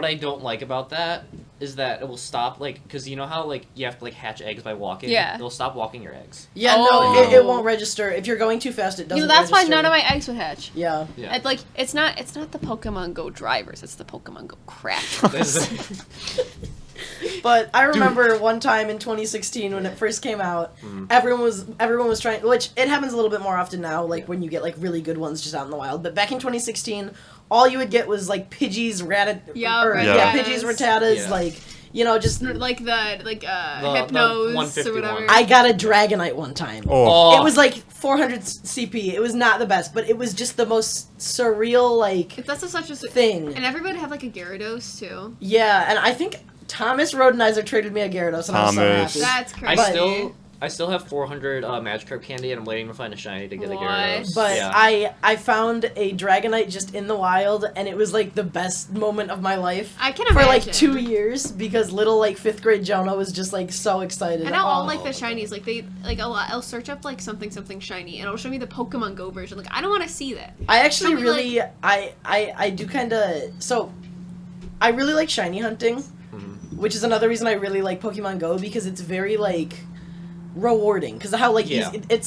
I don't like about that is that it will stop because you know how you have to hatch eggs by walking. Yeah. It'll stop walking your eggs. Yeah, no, it won't register. If you're going too fast, it doesn't that's why register. none of my eggs would hatch. Yeah. It's not the Pokemon Go drivers. It's the Pokemon Go crafters. But I remember one time in 2016 when it first came out, everyone was trying, which it happens a little bit more often now, when you get really good ones just out in the wild. But back in 2016, all you would get was Pidgeys, Pidgeys, Rattatas, just like the the Hypnos 150 or whatever. one. I got a Dragonite one time. Oh. It was 400 CP. It was not the best, but it was just the most surreal That's such a thing. And everybody would have a Gyarados too. Yeah, and I think Thomas Rodenizer traded me a Gyarados, and I was so happy. That's crazy. I still have 400 Magikarp candy, and I'm waiting to find a shiny to get a What? Gyarados. But yeah. I found a Dragonite just in the wild, and it was the best moment of my life. I can for imagine. 2 years, because little 5th grade Jonah was just so excited. And now all the shinies, they a lot. I'll search up something shiny, and it'll show me the Pokemon Go version. I don't want to see that. I actually Show me, really I do kind of I really like shiny hunting, which is another reason I really like Pokemon Go, because it's very rewarding, because how it's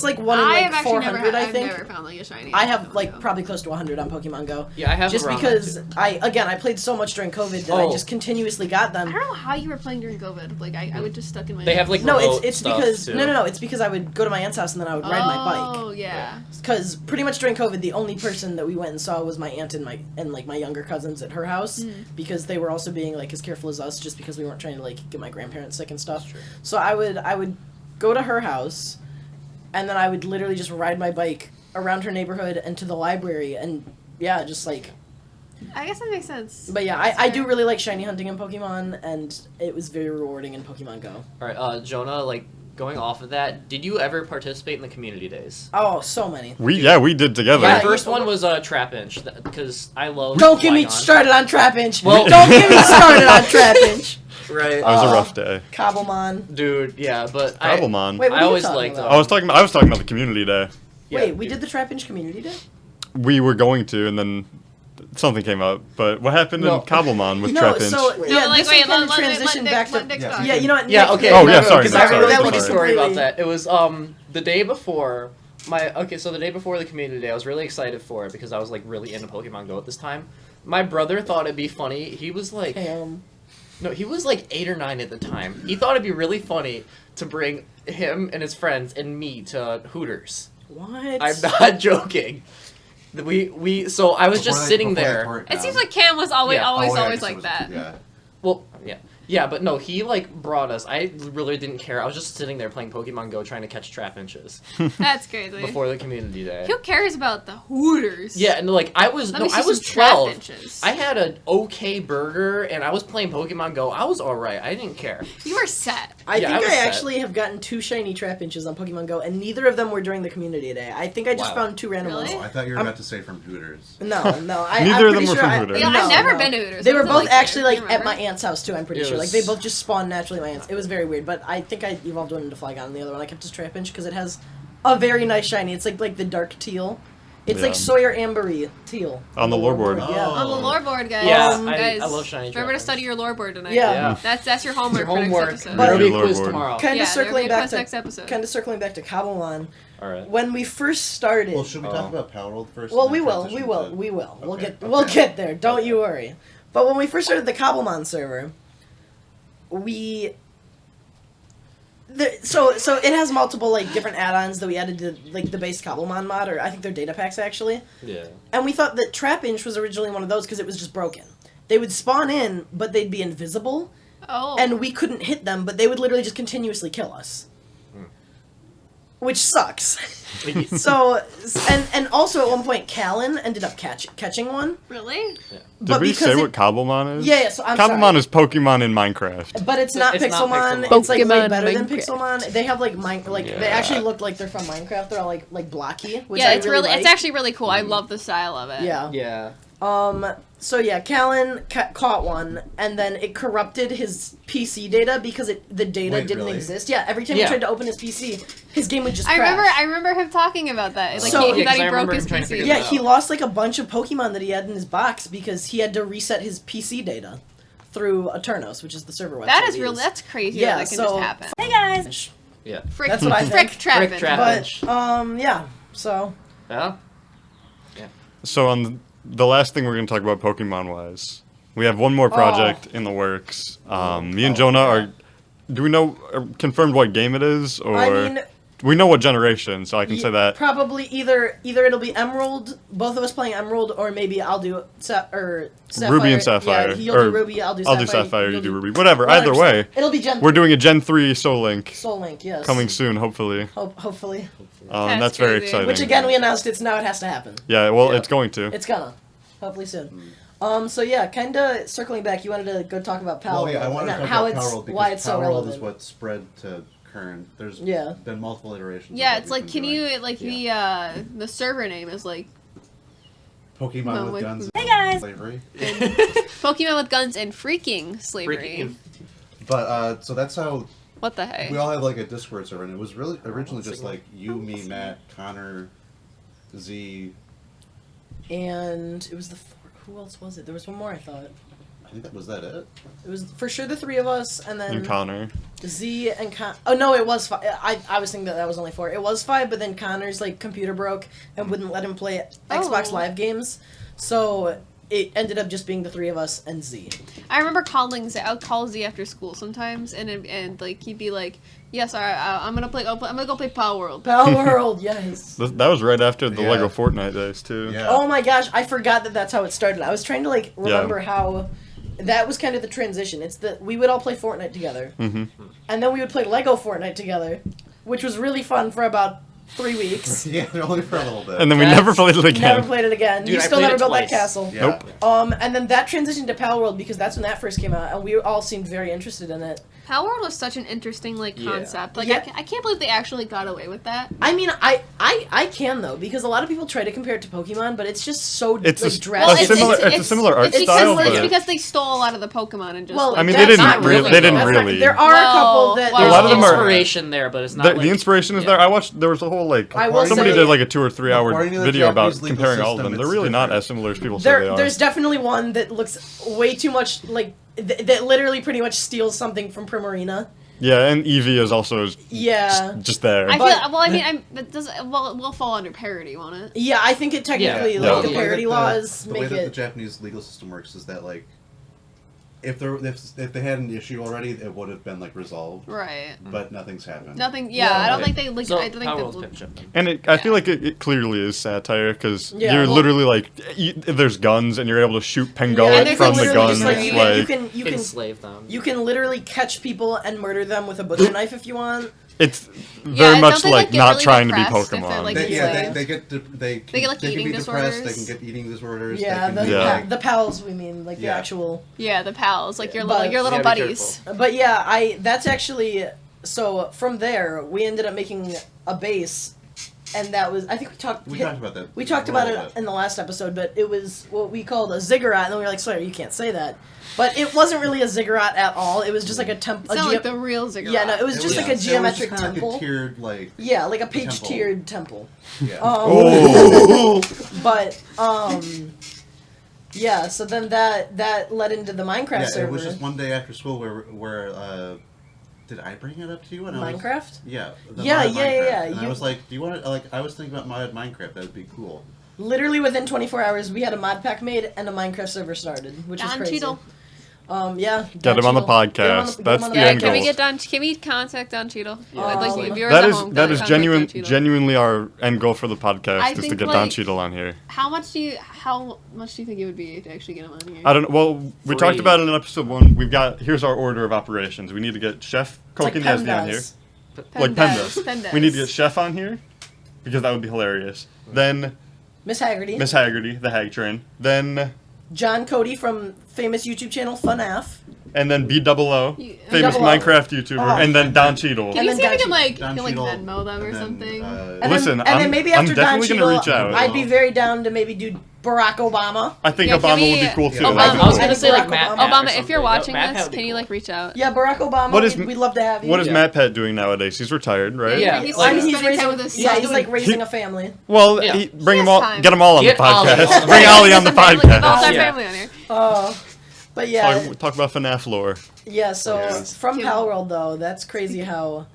1 in I have actually 400 I think. I've never found a shiny. I have Pokemon Go. probably close to 100 on Pokemon Go. Yeah, I have just around because that too. I played so much during COVID that I just continuously got them. I don't know how you were playing during COVID. I would just stuck in my. They have No, remote it's stuff, because too. no, it's because I would go to my aunt's house and then I would ride my bike. Oh yeah. Because pretty much during COVID, the only person that we went and saw was my aunt and my younger cousins at her house, because they were also being as careful as us, just because we weren't trying to get my grandparents sick and stuff. So I would go to her house, and then I would literally just ride my bike around her neighborhood and to the library, and yeah, just I guess that makes sense. But yeah, I do really like shiny hunting in Pokemon, and it was very rewarding in Pokemon Go. All right, Jonah, going off of that, did you ever participate in the community days? Oh, so many. We did together. My Yeah, first one was Trap Inch, because I love. Don't get me Flygon. started on Trapinch. Well- Don't get me started on Trapinch. Right. That was a rough day. Cobblemon. Dude, yeah, but Cobblemon. Wait, what I are you always talking liked about? I was talking about the community day. Wait, we did the Trapinch Community Day? We were going to, and then something came up. But what happened No. in Cobblemon with No, Trapinch? so yeah, No, this wait, one kind of let transitioned Nick- back to let Nick talk. yeah. You know what? Yeah, Nick, okay. Oh, yeah, sorry, Because Nick, I have a really sorry, funny sorry. story about that. It was the day before so the day before the community day, I was really excited for it because I was really into Pokemon Go at this time. My brother thought it'd be funny. He was no, he was 8 or 9 at the time. He thought it'd be really funny to bring him and his friends and me to Hooters. What? I'm not joking. So I was just sitting there. It seems like Cam was always Yeah. always Oh, yeah, always 'cause it like was- that. Yeah. Well, Yeah, but no, he like brought us. I really didn't care. I was just sitting there playing Pokemon Go, trying to catch Trapinches That's crazy. before the community day. Who cares about the Hooters? Yeah, and like I was Let me see I was some 12. Trapinches. I had an okay burger, and I was playing Pokemon Go. I was all right. I didn't care. You were set. I Yeah, I think was I set. actually have gotten 2 shiny Trapinches on Pokemon Go, and neither of them were during the community day. I think I just Wow. found 2 random Really? ones. Oh, I thought you were about to say from Hooters. No. I'm Neither of pretty them were sure from I- Hooters. Yeah, no, I've never no. been to Hooters. They were What's it both like there? actually Do you like at my remember? aunt's house too. I'm pretty It sure. was- Like they both just spawned naturally at my aunt's. It was very weird, but I think I evolved one into Flygon, and the other one I kept as Trapinch because it has a very nice shiny. It's like the dark teal. It's Yeah. like Sawyer Ambery teal. On the lore board. Yeah. Oh. On the lore board, guys. Yeah, guys, I love shiny remember to Trapinch. study your lore board tonight. Yeah. That's your homework, Your homework. for next episode. But- There'll be a Lore quiz board. tomorrow. Kind Yeah, of circling there'll be a back quiz to next episode. kind of circling back to Kabumon. All right. When we first started, Well, should we Oh. talk about Palworld first? well, and we then will. transition to- We'll Okay, we'll okay. get there. Don't you worry. But when we first started the Kabumon server, so it has multiple like different add-ons that we added to like the base Kabumon mod, or I think they're data packs actually. Yeah. And we thought that Trapinch was originally one of those because it was just broken. They would spawn in, but they'd be invisible, Oh. and we couldn't hit them, but they would literally just continuously kill us. Which sucks. So, and also at one point, Callan ended up catching one. Really? Did we say what Kabumon is? Yeah, so I'm Kabumon sorry. is Pokemon in Minecraft. But it's not It's not Pixelmon. Pixelmon. It's like way Pokemon better than Minecraft. Pixelmon. They have like they Yeah. actually look like they're from Minecraft. They're all like blocky, which Yeah, I it's really like. it's actually really cool. I love the style of it. Yeah. Yeah. So yeah, Callan caught one, and then it corrupted his PC data because the data Wait, didn't really? exist. Yeah, every time Yeah. he tried to open his PC, his game would just I crash. remember him talking about that. Like So- he Yeah, thought 'cause he I broke remember his him trying to PC. figure Yeah, that he out. lost like a bunch of Pokemon that he had in his box because he had to reset his PC data through Aternos, which is the server website. That is we real. use. That's crazy. Yeah, that can so- just happen. Hey guys. Yeah. Frick, That's what I Frick think. trapping. Frick trapping. But yeah, so Yeah. So on the last thing we're going to talk about Pokemon-wise, we have one more project in the works. Me and Jonah are... Do we know confirmed what game it is? Or I mean, we know what generation, so I can say that. probably either it'll be Emerald, both of us playing Emerald, or maybe I'll do Sapphire. Ruby and Sapphire. Yeah, he'll or do Ruby, I'll do I'll Sapphire. do Sapphire, you you'll do Ruby. Whatever, either 100%. way. It'll be Gen We're doing a Gen 3 Soul Link Soul Link, yes. coming soon, hopefully. Hopefully. That's That's very crazy. exciting. Which again, we announced now it has to happen. Yeah, well, Yeah. it's going to. It's gonna. Hopefully soon. So yeah, kinda circling back, you wanted to go talk about Palworld. Well, yeah, I want to and talk how about it's Palworld because why it's so Palworld relevant. is what spread to current. There's Yeah. been multiple iterations. Yeah, of it's what like, we've can been you doing. like the server name is like Pokemon No, with with- guns? Hey, guys! Slavery. Pokemon with guns and freaking slavery. Freaking- But so that's how What the heck? we all have like a Discord server, and it was really originally just like you, me, Matt, Connor, Z. And it was who else was it? There was one more I thought. I think that was it. It was for sure the 3 of us, and then And Connor. Z and Oh no, it was 5. I was thinking that was only 4. It was 5, but then Connor's like computer broke and wouldn't let him play Xbox Oh. Live games, so it ended up just being the 3 of us and Z. I remember calling Z. I would call Z after school sometimes, and like he'd be like, "Yes, all right, I'm gonna go play Palworld." Palworld, yes. That was right after the Yeah. Lego Fortnite days, too. Yeah. Oh my gosh, I forgot that that's how it started. I was trying to like remember how that was kind of the transition. It's that we would all play Fortnite together, Mm-hmm. and then we would play Lego Fortnite together, which was really fun for about 3 weeks. Yeah, only for a little bit. And then we That's- never played it again. Never played it again. Dude, You I still played never it built that twice. castle. Yeah. Nope. And then that transitioned to Palworld because that's when that first came out, and we all seemed very interested in it. Palworld was such an interesting like Yeah. concept. Like Yeah. I can't believe they actually got away with that. I mean, I can though because a lot of people try to compare it to Pokemon, but it's just so It's like a drastic. similar- it's a similar art style, It's but- because they stole a lot of the Pokemon and just. Well, like, I mean, that's they didn't not really. They didn't That's not- really. There are a couple that Well, A lot of them are- inspiration there, but it's not The, like, the inspiration is yeah. there. I watched. There was a whole like. I will Somebody say- did like a 2 or 3 hour According to the video about Japanese legal comparing all of system, them. They're it's really not different. as similar as people say they are. There's definitely one that looks way too much like that literally pretty much steals something from Primarina. Yeah, and Eevee is also Yeah. just there. I feel But- well. I mean, it does. Well, it will fall under parody, won't it? Yeah, I think it technically Yeah. like Yeah. the way parody that laws the make way that the it. Japanese legal system works is that like if they had an issue already, it would have been like resolved. Right. But nothing's happened. Nothing. Yeah, I don't think they like. So, I don't think Palworld's they. pitch them. And I feel like it clearly is satire because Yeah, you're well- literally like, there's guns and you're able to shoot and Pengullet there's from the literally guns. just, Like, like, you can Enslave them. you can literally catch people and murder them with a butcher knife if you want. It's Yeah, very much don't they, like get not really trying to be depressed if they're, Pokemon. like, They, Yeah. yeah, they get they get, like, can eating be depressed. They disorders. can get eating disorders. Yeah, they can the, be, Yeah. the pals we mean, like the Yeah. actual. Yeah, the pals, like your But- little Yeah, be buddies. But yeah, that's actually so. From there, we ended up making a base, and that was I think we talked about that. We talked a about little it bit. in the last episode, but it was what we called a ziggurat, and then we were like, "Sorry, you can't say that." But it wasn't really a ziggurat at all. It was just like a temple. It's not like the real ziggurat. Yeah, no, it was just like a geometric kind of temple. Like a tiered, like Yeah, like a page-tiered temple. yeah. Oh, But yeah. So then that led into the Minecraft Yeah, server. it was just one day after school where did I bring it up to you? When I was, Minecraft. yeah. Yeah, mod yeah, Minecraft. yeah, And I you- was like, do you want to like? I was thinking about modded Minecraft. That would be cool. Literally within 24 hours, we had a mod pack made and a Minecraft server started, which is Don crazy. Cheadle. Yeah. Get him on the Don Cheadle. Get him on podcast. get That's him on the Yeah, end can we goal. get Don? Can we contact Don Cheadle? Yeah. I'd like Um, the viewers That at is home that to is contact genuine Don Cheadle. genuinely our end goal for the podcast I is to think, get Don like- Cheadle on here. How much do you think it would be to actually get him on here? I don't know. Well, we talked Free. about it in episode 1. Here's our order of operations. We need to get Chef It's like Koken Yasny on here. Pendas. Like Pendas. Pendas. We need to get Chef on here because that would be hilarious. Then Miss Haggerty. Miss Haggerty, the Hag Train. Then John Cotey from famous YouTube channel FuhNaff. and then B00, You- famous B00. Minecraft YouTuber, Oh. and then Don Cheadle. Can And you then see if we Don can like Don can, like Cheadle, Venmo them or and then, something? And Listen, then, and then maybe I'm after definitely Don gonna Cheadle, reach out. I'd be very down to maybe do Barack Obama. I think Yeah, can Obama would we- be cool too. Obama- That'd be I was cool. gonna say like Barack Matt. Obama. Pat or Obama, if something. you're watching Matt this, would be can you cool. like reach out? Yeah, Barack Obama. What is- we'd love to have you. What is Yeah. Matt Pat doing nowadays? He's retired, right? Yeah. He's Like- like he's spending time raising, with his yeah, son. he's like raising a family. Well, Yeah. bring He them has all, time. get them all on the Get Ollie on podcast. the Bring podcast. Ollie on the All our podcast. Yeah. family on here. But yeah, Talk about FNAF lore. yeah. So Yes. from Cute. Palworld though, that's crazy how.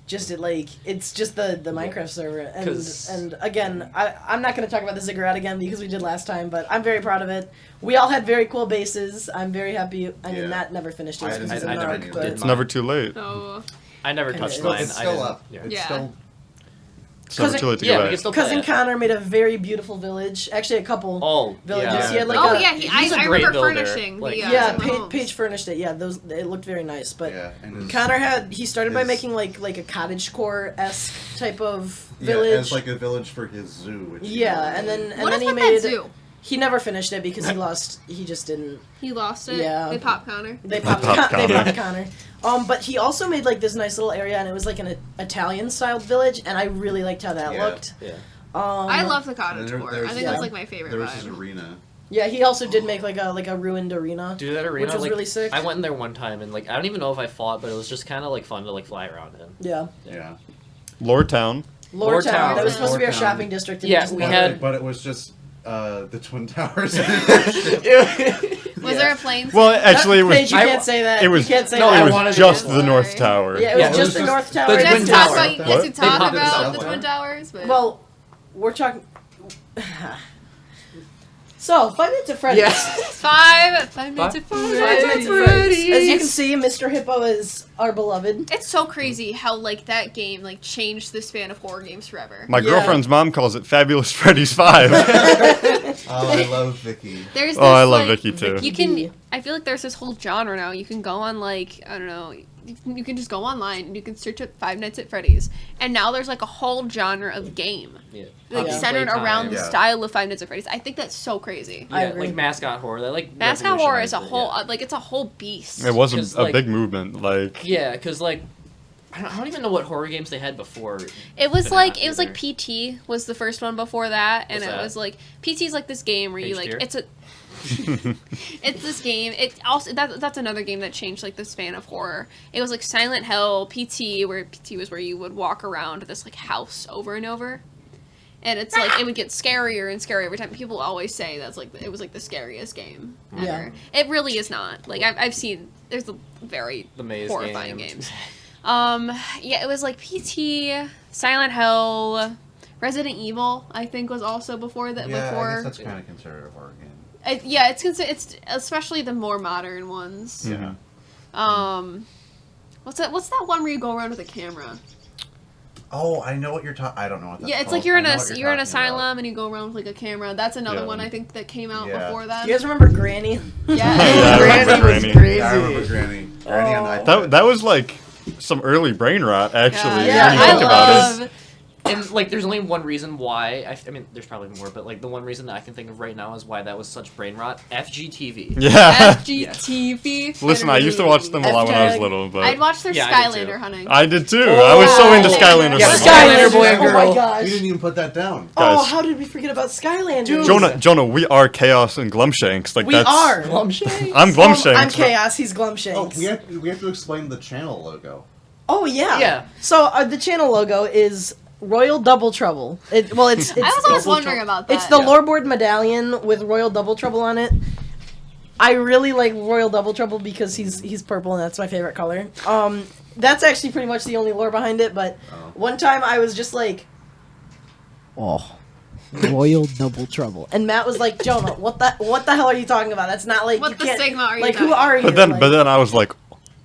Just it's just the Minecraft server, and 'Cause- again, I'm not going to talk about the ziggurat again because we did last time, but I'm very proud of it. We all had very cool bases. I'm very happy. I mean, Yeah. Matt never finished his I because he's a never narc, did but It's mine. never too late. So I never And touched it's mine. It's I still didn't- up. Yeah. It's Yeah. still. It's never Cousin- too late to Yeah, get we back. can still play cousin it. Connor made a very beautiful village. Actually, a couple Oh, villages. yeah. He had like oh a, yeah, He's I a great remember builder. furnishing Like, the yeah, the homes. Paige furnished it. Yeah, it looked very nice. But Yeah, and his, Connor he started by his- making like a cottagecore-esque type of yeah, village. as like a village for his zoo. Which he Yeah, really- and then What is he with made that zoo? he never finished it because he lost. He just didn't. He lost it. Yeah. They popped Connor. They popped Connor. But he also made like this nice little area, and it was like an Italian styled village, and I really liked how that Yeah. looked. Yeah. I love the And cottage there- core. there's- I think yeah. that's like my favorite there was his vibe. arena. Yeah, he also did make like a ruined arena. Dude, that arena, Which was like, really sick. I went in there one time and like I don't even know if I fought, but it was just kind of like fun to like fly around in. Yeah, Yeah. Lore Town. Lore Town. Town. That was supposed to be our Lore Town. shopping district. and Yeah, it just we wasn't. had- But it was just the Twin Towers. Was there a plane? Well, actually, it was. Paige, you can't say that. it was- You can't say no, that. I It wanted was to just get the North Sorry. Tower. Yeah, it Yeah, was it just was the just North Tower. the You Twin guys talk Tower. about, you guys What? can They talk popped the about South the Tower. Twin Towers, but Well, we're talking. So, 5 Nights at Freddy's. Yeah. 5 minutes of Five Nights at Freddy's. As you can see, Mr. Hippo is our beloved. It's so crazy how like that game like changed the span of horror games forever. My Yeah. girlfriend's mom calls it Fabulous Freddy's 5. Oh, I love Vicky. There's Oh, I this, love like, Vicky too. You can. I feel like there's this whole genre now. You can go on like I don't know. You can just go online and you can search up Five Nights at Freddy's, and now there's like a whole genre of game Yeah. like Yeah. centered around the Yeah. style of Five Nights at Freddy's. I think that's so crazy. I Yeah, agree. like mascot horror. That like Mascot horror is a revolutionized whole it, like it's a whole beast. It was 'Cause, a like- big movement. Like, yeah, because like I don't even know what horror games they had before. It was FNAF like like either. PT was the first one before that, and What's it that? was like PT is like this game where you Page like tier? it's a it's this game. It also that's another game that changed like the span of horror. It was like Silent Hill, PT, where PT was where you would walk around this like house over and over, and it's like it would get scarier and scarier every time. People always say that's like it was like the scariest game ever. Yeah. It really is not. Like I've seen there's a very The maze horrifying game. games. Yeah, it was like PT, Silent Hill, Resident Evil. I think was also before that. Yeah, I before guess that's kind of considered a horror game. It's especially the more modern ones. Yeah. What's that one where you go around with a camera? Oh, I know what you're talking. I don't know what that's Yeah, it's called. like you're in I know a what you're in an talking about. asylum and you go around with like a camera. That's another Yeah. one I think that came out Yeah. before that. You guys remember Granny? Yeah. Yeah, I remember Granny was Granny. crazy. Yeah, I remember Granny. Granny on iPod. That was like some early brain rot, actually. Yeah, when you I think about it. love. And like, there's only one reason why. I mean, there's probably more, but like the one reason that I can think of right now is why that was such brain rot. FGTV. Yeah. FGTV. Listen, I used to watch them a lot when I was Hashtag- little, but I'd watch their Yeah, I did Skylander too. hunting. I did too. I was so into Skylander. Yeah, so much. Skylander boy and Oh my girl. gosh. We didn't even put that down. Oh, Guys. how did we forget about Skylander? Dude. Jonah, we are Chaos and Glumshanks. Like We that's, are. Glumshanks? I'm Glumshanks. I'm but- Chaos, he's Oh, Glumshanks. we have to explain the channel logo. Oh, yeah. Yeah. So, the channel logo is Royal Double Trouble. It's I was always Double wondering about that. It's the Yeah. LOREBOARD medallion with Royal Double Trouble on it. I really like Royal Double Trouble because he's purple and that's my favorite color. That's actually pretty much the only lore behind it, but one time I was just like, oh, Royal Double Trouble. And Matt was like, Jonah, what the hell are you talking about? That's not like, What you the can't, sigma are you like, who talking are you? But then, Like- but then I was like,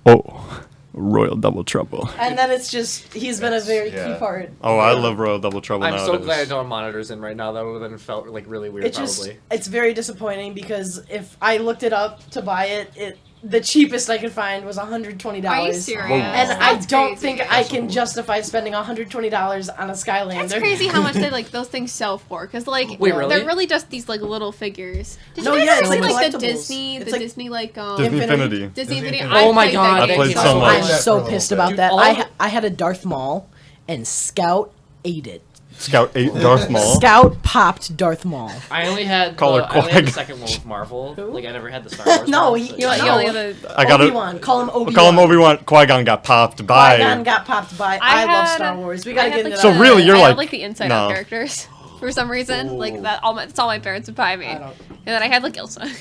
oh, Royal Double Trouble. and then it's just, he's been a very key Yeah. part. Oh, I love Royal Double Trouble I'm nowadays. so glad I don't have monitors in right now. That would have felt like really weird. It's just, probably. it's very disappointing because if I looked it up to buy it, the cheapest I could find was $120. Are you serious? And I That's don't crazy. think I can justify spending $120 on a Skylander. That's crazy how much they like those things sell for, because like Wait, really? they're really just these like little figures. Did No, you guys yeah, ever it's see like like the collectibles. Disney, It's the like Disney like Disney Infinity. Infinity. Disney Disney video? Infinity. Oh my played God, that I game played so much. much. I'm so Dude, pissed about dude, that. all I had a Darth Maul, and Scout ate it. Scout 8 Darth Maul. Scout popped Darth Maul. I only had Call her I only had the Qui-Gon. second one with Marvel. Who? Like I never had the Star Wars. No, one, he- so- You, No. you only have a, I got it. Obi-Wan. Call him Obi-Wan. Call him Obi-Wan. Qui-Gon got popped by. Qui-Gon got popped by. I love had- Star Wars. We gotta I get had, into like, So that. really, you're I like, had, like the Inside Out no. characters for some reason. Like Ooh. that's all my parents would buy me. I And don't. then I had like Ilsa.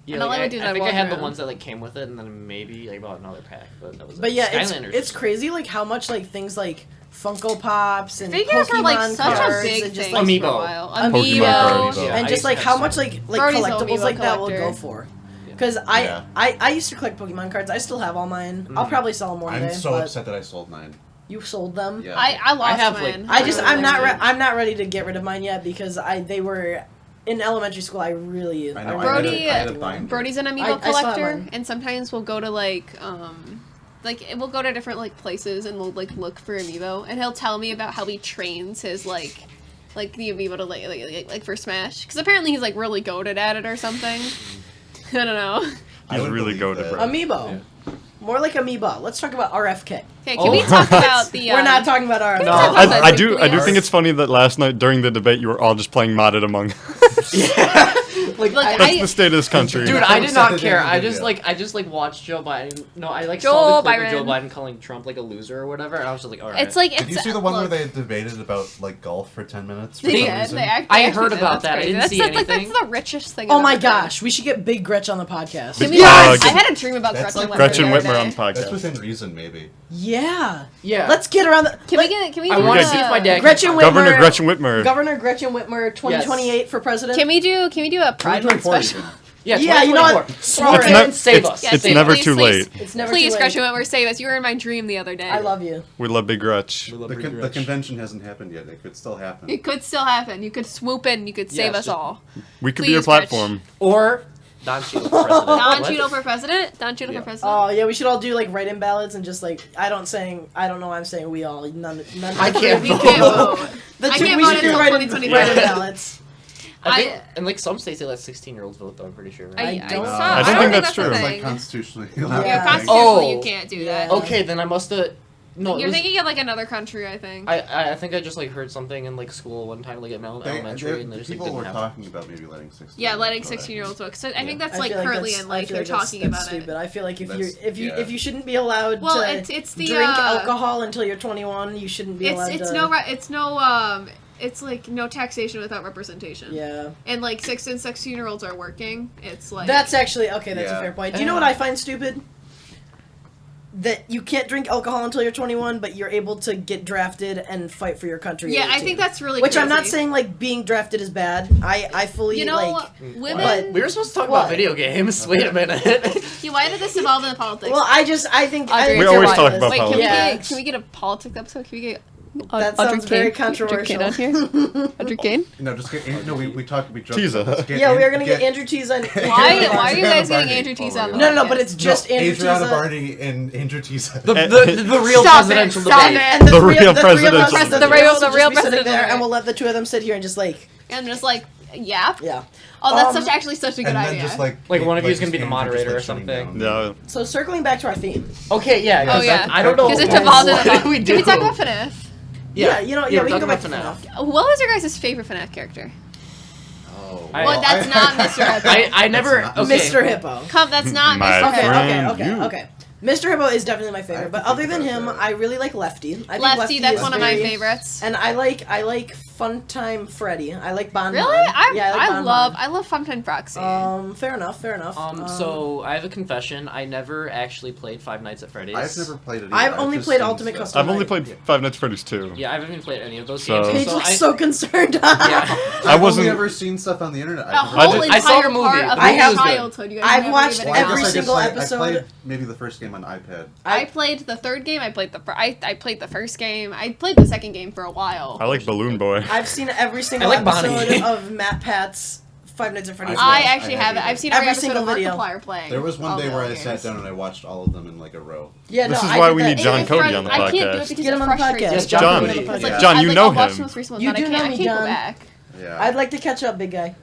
Yeah, And all like, I would do is I I'd think I walk had the around. ones that like came with it, and then maybe I bought another pack. But that was But it. yeah, Skylanders. it's crazy like how much like things like Funko Pops and Figures Pokemon were like such cards a big and just thing like Amiibo. for a while. Amiibo, cards. Yeah, and I just used like to how have much some. like Brody's collectibles Amiibo like that will collector. go for. Because I, Yeah. I used to collect Pokemon cards. I still have all mine. I'll probably sell them one day. I'm so but upset that I sold mine. You sold them. Yeah. I lost have, like- mine. I'm not Like, I'm not ready to get rid of mine yet because they were in elementary school. I really I know. Brody- I had a binder. Brody's an amiibo I still have collector, mine. and sometimes we'll go to like we'll go to different like places and we'll like look for amiibo, and he'll tell me about how he trains his like the amiibo to like for Smash, because apparently he's like really goated at it or something. I don't know. I He's would really believe goated, that. bro. Amiibo. More like amoeba. Let's talk about RFK. Okay, can we talk about the? We're not talking about RFK. No. I do Please. think it's funny that last night during the debate you were all just playing modded Among Us. Yeah. Like, Look, I, That's the state of this country. dude, Yeah. I did not Said it care. in the I just video. watched Joe Biden. No, I like Joe saw the clip of Joe Biden. Biden calling Trump like a loser or whatever. And I was just like, all right. It's like Did you see the one look, where they debated about like golf for 10 minutes? For They some did. reason? They I actually heard did. about That's that. I crazy. didn't that's see like, anything. That's the richest thing. Oh I've my ever heard. gosh, we should get Big Gretch on the podcast. Can we Yes! I had a dream about That's Gretchen like Whitmer. Gretchen the other Whitmer on day. the podcast. That's within reason, maybe. Yeah. yeah. Let's get around the. Can we get? Can we? I do want to guys- see if my dad. Gretchen can Whitmer. Governor Gretchen Whitmer. Governor Gretchen Whitmer, 2028 for president. Can we do a Pride Month 2024 special? even. Yeah, Yeah, you know what? 2024. Swallow Swoop it. in not- and save it's- us. Yes, it's please, never please, too please. late. It's never Please, too late. Gretchen Whitmer, save us. You were in my dream the other day. I love you. We love Big Gretch. The convention hasn't happened yet. It could still happen. It could still happen. You could swoop in. You could save Yes, us just- all. We could be your Please, Gretch. platform. Or Don Cheadle for president. Don What? Cheadle for president. Don Cheadle Yeah. for president. Oh yeah, we should all do like write-in ballots and just like I don't know. I'm saying we all none. I can't We vote. can't vote. The I two can't we vote should do until write-in 2025. ballots. I think, in like some states they let 16-year-olds vote though. I'm pretty sure. Right? I don't- I I don't think that's a true. It's thing. like constitutionally. Yeah. Yeah, constitutionally Oh. you can't do Yeah. that. Okay, then I must have. No, it You're was- thinking of like another country, I think. I think I just like heard something in like school one time, like at elementary, and they just like people didn't were have. talking about maybe letting 16. Yeah, letting vote, I 16-year-olds vote. So I Yeah. think that's I like feel currently that's- in I life feel they're like that's talking about stupid. it. I feel like That's- yeah. if you shouldn't be allowed Well, to it's the drink alcohol until you're 21, you shouldn't be allowed to. It's like no taxation without representation. Yeah. And like 6 and 16-year-olds are working. It's like That's actually okay. That's a Yeah. fair point. Do you know what I find stupid? that you can't drink alcohol until you're 21, but you're able to get drafted and fight for your country. Yeah, at I 18. think that's really Which I'm not crazy. saying like being drafted is bad. I fully You know, like. women. We were supposed to talk What? about video games. Wait a minute. Why did this evolve into politics? Well, I think Audrey, We it's always a talk lot. about Wait, can politics. we get a politics episode? Can we get That Audrey sounds very Kane? controversial. Audrey Kane on here? Audrey Kane? No, just get. No, we talked. We joked. Jesus. Let's get Yeah, we in- are gonna get Andrew Tees on. Why are you guys getting Barney Andrew Tees on the No, podcast? but it's just Andrew Tees. Adriana Barney and Andrew Tees. the real Stop presidential it, stop debate. it. And The real the presidential three of us, debate. The real will just be sitting presidential there, debate. and we'll let the two of them sit here and just like, And just like, yap. yeah. Oh, that's Um, actually such a good And then idea. just like One of you is just gonna be the Andrew moderator just, or shutting something. down. Yeah. So circling back to our theme. Okay, yeah. Oh, 'cause yeah. I don't know. Because it's what evolved into we Can do. we talk about FNAF? Yeah, you know, yeah, we we're can go back talking to about FNAF. What was your guys' favorite FNAF character? Oh. Well, that's not Mr. Hippo. I never. not- Okay. Mr. Hippo. Come, that's not My Mr. Okay, Hippo. friend. okay, you. okay. Mr. Hippo is definitely my I favorite, have but to other think than about him, that. I really like Lefty. I think Lefty, that's is one of my very- favorites. And I like Funtime Freddy. I like Bon. Really? Yeah, I like Bon I love Funtime Foxy. Fair enough. So I have a confession. I never actually played Five Nights at Freddy's. I've never played it. I've either. only just played seen Ultimate stuff. Custom. I've only played Five Nights at Freddy's 2. Yeah, I haven't even played any of those So- games. Paige so looks I, so concerned. Yeah. I've wasn't- only ever seen stuff on the internet. A I've whole did- I saw entire your movie. part of The I my have- childhood. You guys I've never watched even Well, I know. every guess I single played- episode. I played maybe the first game on iPad. I played the third game. I played the first game. I played the second game for a while. I like Balloon Boy. I've seen every single I like Bonnie. episode of Matt Pat's Five Nights at Freddy's. I I actually have it. haven't I've seen Every every episode single of video. Markiplier playing. There was one all day the where I games. sat down and I watched all of them in like a row. Yeah, This no, is I why did we that. need John It's Cody Fred- on the I can't do it podcast. because Get him it on the frustrates podcast. me. Yes, John. John. It's like, Yeah. John, I, you like, know I'll watch him. the most recent one, You but I do can't, know I me, can't go John. back. Yeah. I'd like to catch up, big guy.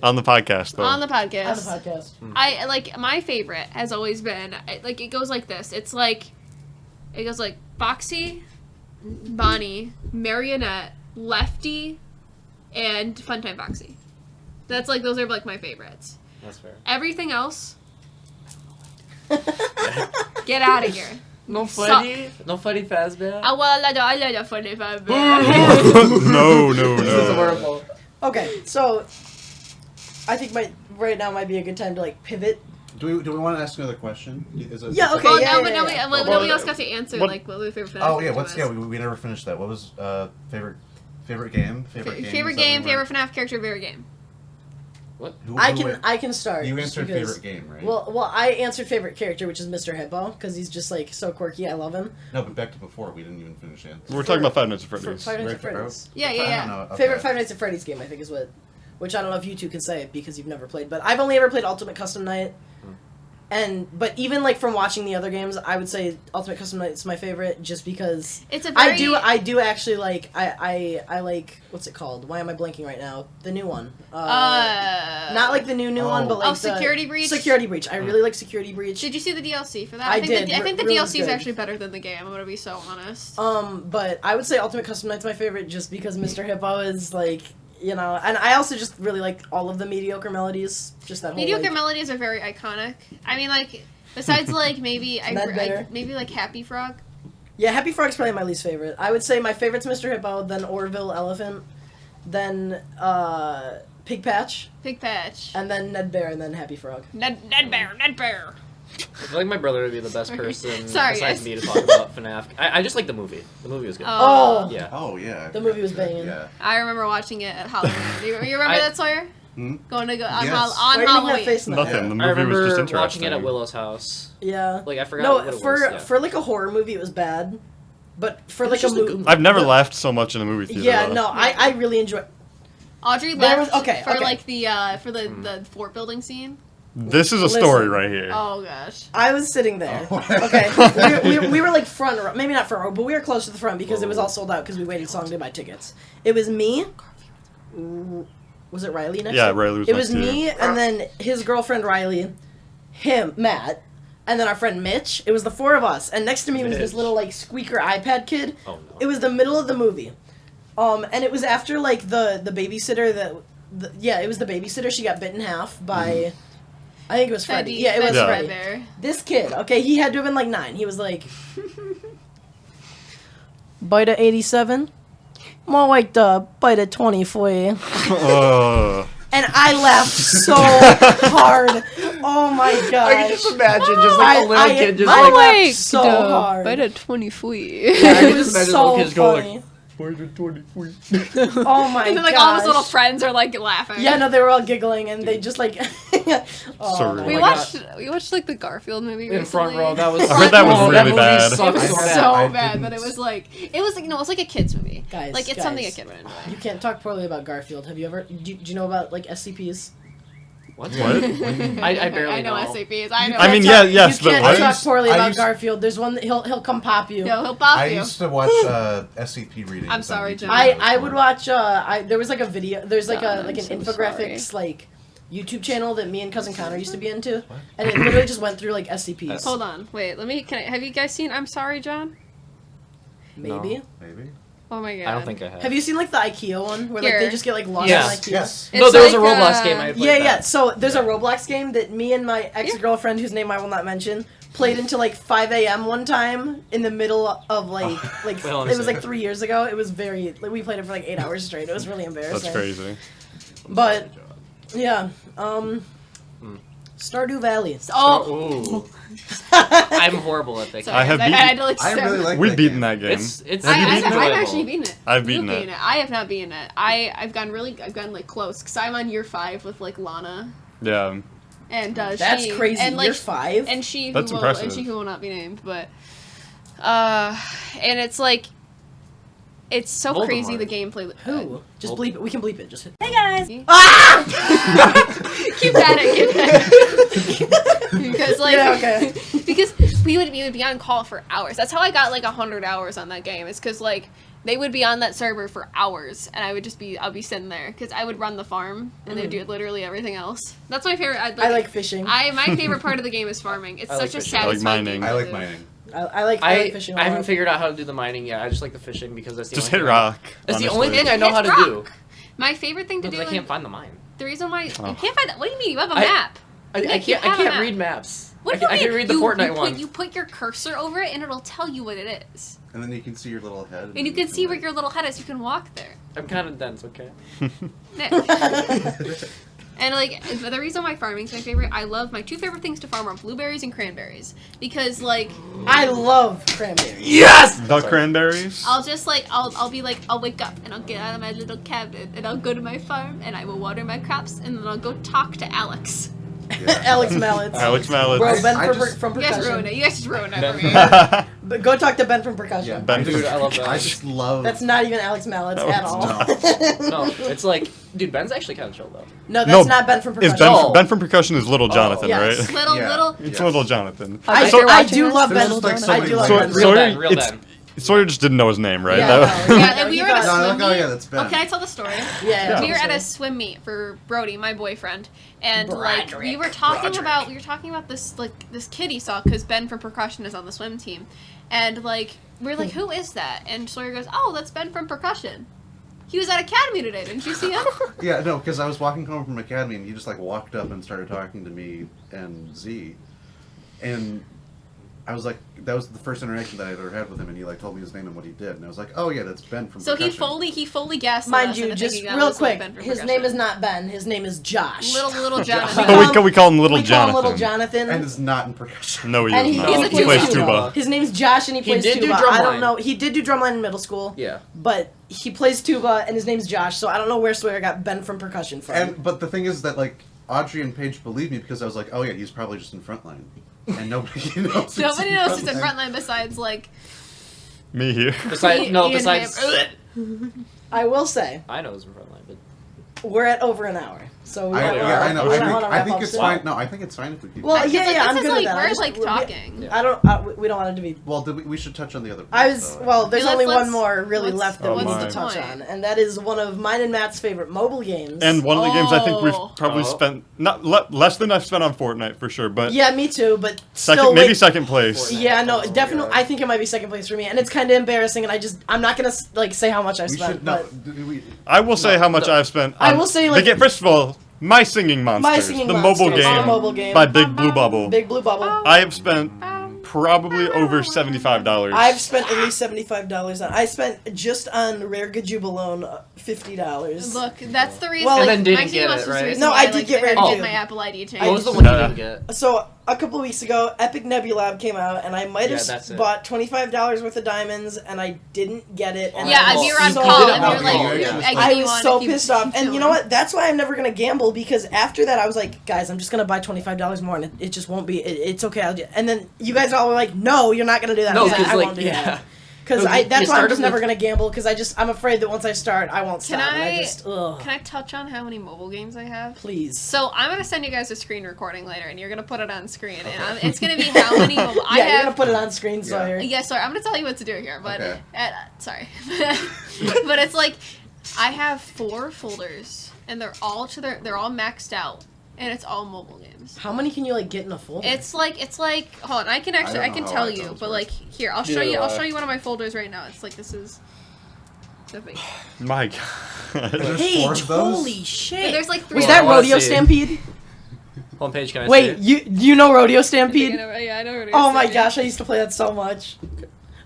On the podcast, though. On the podcast. On the podcast. I like my favorite has always been like it goes like this. It goes like Foxy, Bonnie, Marionette, Lefty, and Funtime Foxy. That's like those are like my favorites. That's fair. Everything else, get out of here. No funny- No funny Fazbear. I like a funny five. No, This is no. horrible. Okay, so I think right now might be a good time to like pivot. Do we want to ask another question? Is it, Yeah, okay. Well, yeah, no, yeah, but yeah. nobody, Well, nobody else got to answer what- like what their favorite. FNAF Oh yeah, character was. we never finished that. What was favorite game? Favorite Is that game, what we favorite were- FNAF character, favorite game. I can start. You just answered because- favorite game, right? Well, I answered favorite character, which is Mr. Hippo, because he's just like so quirky. I love him. No, but back to before. We didn't even finish answering. We're talking about Five Nights at For Freddy's. Five Nights at Right, Freddy's. Yeah, I yeah, don't yeah. know, okay. Favorite Five Nights at Freddy's game, I think, is which I don't know if you two can say it because you've never played, but I've only ever played Ultimate Custom Night. But even like from watching the other games, I would say Ultimate Custom Night is my favorite, just because It's a very, I do actually like I like what's it called? Why am I blanking right now? The new one. Not like the new one, but like the Security Breach? Security Breach. I really like Security Breach. Did you see the DLC for that? I think did. I think the Really DLC is good. actually better than the game. I'm gonna be so honest. But I would say Ultimate Custom Night's my favorite just because Mr. Hippo is like, you know, and I also just really like all of the mediocre melodies. Just that whole Mediocre like, melodies are very iconic. I mean, like besides like maybe Ned Bear. maybe like Happy Frog. Yeah, Happy Frog's probably my least favorite. I would say my favorite's Mr. Hippo, then Orville Elephant, then Pig Patch, Pig Patch. and then Ned Bear, and then Happy Frog. Ned Bear. I feel like my brother would be the best person Sorry, besides guys. me to talk about FNAF. I just like the movie. The movie was good. Oh. Yeah. Oh yeah. The movie was banging. Yeah. I remember watching it at Halloween. You remember that, Sawyer? Hmm? Going to go on, Yes. on Why are you making that Halloween. face now? Nothing. The I movie was just remember interesting. watching it at Willow's house. Yeah. Like I forgot No, what it was. Yeah. for like a horror movie, it was bad. But for It was like a just a movie, good I've never but- laughed so much in a movie theater. Yeah, though. no, I really enjoy. Audrey There left was- okay, for okay. like the for the fort building scene. This is a story Listen. right here. Oh gosh. I was sitting there. Oh. Okay, we were like front row, maybe not front row, but we were close to the front because it was all sold out because we waited so long to buy tickets. It was me. Was it Riley next? Yeah, to- Riley was It next was to you. me, and then his girlfriend Riley, him Matt, and then our friend Mitch. It was the four of us, and next to me was this Mitch. little like squeaker iPad kid. Oh no. It was the middle of the movie, and it was after like the babysitter that. It was the babysitter. She got bit in half by, I think it was Freddy. Yeah, it was Yeah. Freddy. Bear. This kid, okay, he had to have been like 9. He was like, bite a 87? More like the bite a 20 for you. and I laughed so hard. Oh my god! I can just imagine just like a little kid just I like. laughed so hard. But at 20 feet. Yeah, I It can was just imagine so little kids go funny. like. Where's the 20 feet? Oh my god! And then like all his little friends are like laughing. Yeah, no, they were all giggling, and they just like. Oh Surreal. my We my watched like the Garfield movie In front recently. row, that was. I heard that was oh, really movie bad. It sucked was so bad. so I bad, but didn't- it was like it was like a kids movie. Guys, like it's something a kid would enjoy. You can't talk poorly about Garfield. Have you ever? Do you know about like SCPs? What? What? I barely I know SCPs. I know. I mean, Can't yes, you but can't what? talk poorly I about used- Garfield. There's one that he'll come pop you. He'll pop I you. used to watch SCP readings. I'm sorry, on YouTube. John. I would watch. There was like a video. There's like God, a like I'm an so infographics like YouTube channel that me and cousin Connor used to be into, and it literally just went through like SCPs. Hold on, wait. Have you guys seen I'm Sorry, John? Maybe. No. Maybe. Oh my god. I don't think I have. Have you seen like the IKEA one where like Here. they just get like lost Yeah. in IKEA? Yes. No, It's there was a like, Roblox game I played. Yeah, that. yeah. So there's a Roblox game that me and my ex-girlfriend, whose name I will not mention, played until like 5 a.m. one time in the middle of like Wait, let me it was see. like 3 years ago. It was very like, we played it for like 8 hours straight. It was really embarrassing. That's crazy. But yeah, Stardew Valley. Oh, Ooh. I'm horrible at that sorry, game. I have had to like I really like We've that beaten game. that game. It's Have you I've beaten it? actually beaten it. I've beaten You've it. I have not beaten it. I've gotten like close because I'm on year 5 with like Lana Yeah. and That's she, crazy. and like You're 5. and she That's who will, impressive. and she who will not be named, but and it's like it's so crazy Voldemort. the gameplay. Who? Just bleep it. We can bleep it. Just hit. Hey guys. Ah! Keep at it. Because like Yeah, okay. because we would be on call for hours. That's how I got like 100 hours on that game. It's because like they would be on that server for hours, and I'll be sitting there because I would run the farm and they would do literally everything else. That's my favorite. I like fishing. My favorite part of the game is farming. It's I like such a fishing. I like satisfying mining. game I to like do. mining. I like fishing. I haven't figured out how to do the mining yet. I just like the fishing because that's the Just only hit thing I- rock. That's the honestly. only thing I know Hit how to rock. do. My favorite thing to Because do. I can't find the mine. The reason why Oh. you can't find that. What do you mean? You have a I- map. I Nick, you can't. I have a can't map. read maps. What I do you can, mean? I can read the Fortnite one. You put your cursor over it and it'll tell you what it is. And then you can see your little head. And you can see where your little head is. You can walk there. I'm kind of dense. Okay. Nick. And like the reason why farming's my favorite, I love my 2 favorite things to farm are blueberries and cranberries because like I love cranberries. Yes. The cranberries. I'll just like I'll be like I'll wake up and I'll get out of my little cabin and I'll go to my farm and I will water my crops and then I'll go talk to Alex. Alex Mallets. Alex Mallets. Bro, Ben I from, just- from You guys percussion. ruined it. You guys just ruined it Ben for me. That's But go talk to Ben from percussion. Yeah, Ben Dude, I love that. I just love. That's not even Alex Mallets No, at it's all. No, it's like, dude, Ben's actually kind of chill though. No, that's not Ben from Is percussion. Ben, No. Ben from percussion is little Jonathan, yes. right? Little Yeah. little It's Yes. little Jonathan. I, So- I do love There's Ben. just, like, so I many do love So, Ben. Real Sawyer, Ben, real it's, Ben. Sawyer just didn't know his name, right? Yeah, That- no, Yeah, and we he were at a got- No, swim like, oh meet. yeah, that's Ben. Oh, can I tell the story? Yeah. We were at sure. a swim meet for Brody, my boyfriend, and Broderick. like we were talking about this this kid he saw because Ben from percussion is on the swim team, and like we're like, who is that? And Sawyer goes, oh, that's Ben from percussion. He was at Academy today. Didn't you see him? Yeah, no, because I was walking home from Academy and he just like walked up and started talking to me and Z, and I was like, that was the first interaction that I'd ever had with him, and he like told me his name and what he did, and I was like, oh yeah, that's Ben from So he percussion. fully guessed. Mind us you, into just thinking that real was, like, quick, Ben from his percussion. name is not Ben. His name is Josh. Little Jonathan. Oh, we call him Little we Jonathan. call him Little Jonathan. And is not in percussion. No, he And is he- not. he's a He plays tuba. tuba. His name's Josh, and he plays did do tuba. drumline. I don't know. He did do drumline in middle school. Yeah. But he plays tuba, and his name's Josh. So I don't know where Sawyer got Ben from percussion from. But the thing is that like Audrey and Paige believed me because I was like, oh yeah, he's probably just in frontline, and nobody knows. Nobody knows it's in frontline besides like. Me here. Besides, no, Ian besides, Ham- I will say I know it's in front line, but we're at over an hour, so we I, don't yeah, I know. we I don't think, wanna I wrap think up it's soon. fine. No, I think it's fine if we keep. Well, It's yeah, like, yeah, this I'm is good like, with that. I we're just- like we- talking. Yeah. I don't. We don't want it to be. Well, we should touch on the other. I was well. There's Let's- only one let's- more really let's- left that we what's need to the touch point? on, and that is one of mine and Matt's favorite mobile games. And one of the games I think we've Oh. probably Oh. spent less than I've spent on Fortnite for sure, but yeah, me too. But second, still, maybe wait, second place. Fortnite. Yeah, no, Oh, definitely. yeah. I think it might be second place for me, and it's kind of embarrassing. And I'm not gonna like say how much I We spent, should no. but We, I will say No, how much no. I've spent. I on will say, the like- game. First of all, My Singing Monsters, Singing the Monsters, mobile the game, mobile game. by Big Blue Bubble. Big Blue Bubble. I have spent probably over $75. I've spent at least $75 on. I spent just on Rare Gajube alone $50. Look, that's the reason. Well, like, and then didn't my get Gumas it, was right? the reason No, why I did get had Rare to Gajube. my Apple ID changed. What was the one you didn't get? So a couple of weeks ago, Epic Nebulab came out, and I might have that's it. bought $25 worth of diamonds, and I didn't get it. And Yeah, I if was you were on so call did and it we were on like, call, yeah. egging I you was on so if you pissed off. And killed you know him. what? That's why I'm never going to gamble, because after that, I was like, guys, I'm just going to buy $25 more, and it just won't be, it's okay. And then you guys all were like, no, you're not going to do that. No, I was because I like won't do yeah. that. Because No, you that's why I'm started just never with- going to gamble, because I'm afraid that once I start, I won't stop. And I just, ugh. Can I touch on how many mobile games I have? Please. So I'm gonna send you guys a screen recording later, and you're gonna put it on screen, and it's gonna be how many mobile. I Yeah, you're have. going to put it on screen, Sawyer. Yeah, sorry, I'm gonna tell you what to do here, but Okay. sorry, but it's like I have 4 folders, and they're all maxed out, and it's all mobile games. How many can you, like, get in a folder? It's like hold on, I can don't know can how tell iTunes you, but works. like here, I'll show you one of my folders right now. It's like this is. So big. My God. There's 4 Paige, of those? holy shit. There's like 3. Was Well, that I wanna Rodeo see. Stampede? Home page, can I Wait, see it? you know Rodeo Stampede? Yeah, I know what it is. Oh my gosh, I used to play that so much.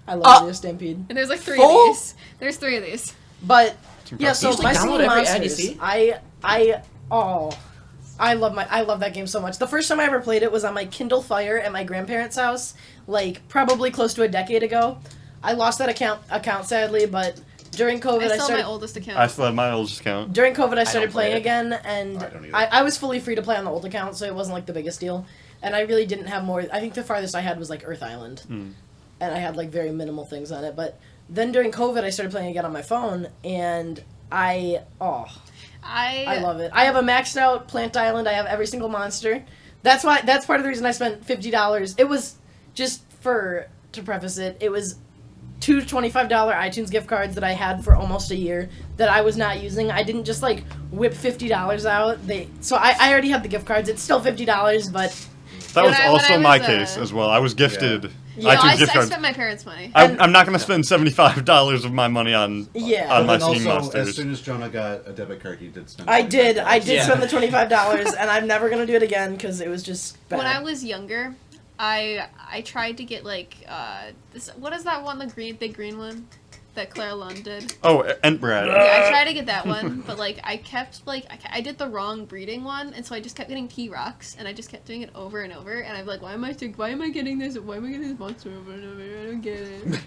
I love Rodeo Stampede. And there's like 3 Full? of these. There's 3 of these. But yeah, impressive. so You just, my like, singing download every ad you monsters. see? I love that game so much. The first time I ever played it was on my Kindle Fire at my grandparents' house, like probably close to a decade ago. I lost that account sadly, but during COVID I I still have started my oldest account. I still have my old account. During COVID, I started don't play playing it. again, and I don't either. I was fully free to play on the old account, so it wasn't like the biggest deal. And I really didn't have more. I think the farthest I had was like Earth Island, and I had like very minimal things on it. But then during COVID, I started playing again on my phone, and I love it. I have a maxed out Plant Island. I have every single monster. That's part of the reason I spent $50. It was just to preface it. It was 2 $25 iTunes gift cards that I had for almost a year that I was not using. I didn't just like whip $50 out. So I already had the gift cards. It's still $50, but That was when also I my was, case as well. I was gifted Yeah. iTunes I gift cards. spent my parents' money. I'm not going to spend $75 of my money on yeah. on my And Singing also, Monsters. as soon as Jonah got a debit card, he did spend. I did Yeah. spend the $25, and I'm never gonna do it again because it was just bad. When I was younger, I tried to get like what is that one, the big green one that Claire Lund did? Oh, Entbrad. Yeah, I tried to get that one, but like I kept like I did the wrong breeding one, and so I just kept getting P-Rocks, and I just kept doing it over and over, and I'm like, why am I getting this monster over and over? I don't get it.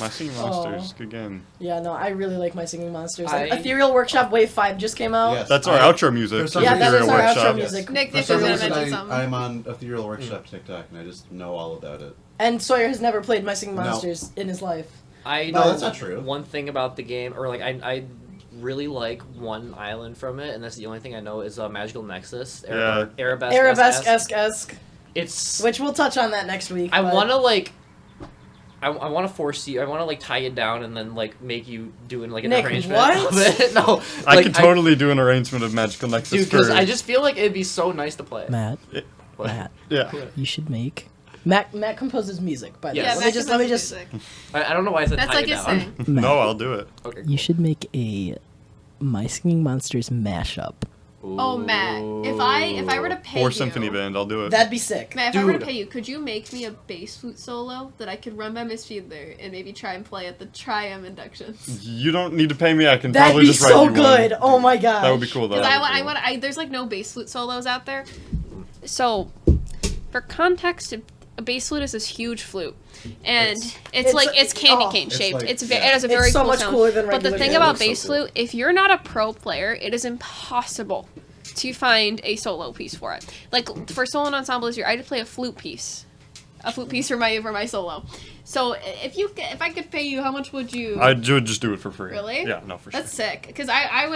My Singing Monsters, good game. Yeah, no, I really like my singing monsters. I- Ethereal Workshop Wave 5 just came out. Yes. That's our outro music. For to some Yeah, that is Ethereal our Workshop. outro music. Nick, For Nick some was gonna reason, mention something. I'm on Ethereal Workshop TikTok, and I just know all about it. And Sawyer has never played my singing No. monsters in his life. I No, know that's not true. one thing about the game, or like I really like one island from it, and that's the only thing I know is Magical Nexus. Yeah. Arabesque. It's Which we'll touch on that next week. I but- want to like. I want to force you. I want to like tie it down and then like make you doing like an Nick, arrangement what? of it. No, I like, could totally do an arrangement of Magical Nexus dude, because for... I just feel like it'd be so nice to play. Matt, What? Matt, Yeah. you should make Matt composes music, by the way. Yes. Yeah, Let me just I don't know why I said That's tie like it his down. thing. Matt, No, I'll do it. Okay, you should make a My Singing Monsters mashup. Oh, Matt, if I were to pay Or you, Symphony Band, I'll do it. That'd be sick. Matt, if I were to Dude. pay you, could you make me a bass flute solo that I could run by Miss Fiedler and maybe try and play at the Triumph inductions? You don't need to pay me. I can That'd probably be just write so you good. one. Oh my god. That would be cool, though. Because there's like no bass flute solos out there. So, for context, a bass flute is this huge flute, and it's candy cane It's shaped. like- It yeah. has a very It's so cool much sound. cooler than But the regular thing piano. about It looks bass so cool. flute, if you're not a pro player, it is impossible to find a solo piece for it. Like for solo and ensemble this year, I had to play a flute piece for my solo. So if I could pay you, how much would you? I would just do it for free. Really? Yeah, no, for sure. That's sick. Because I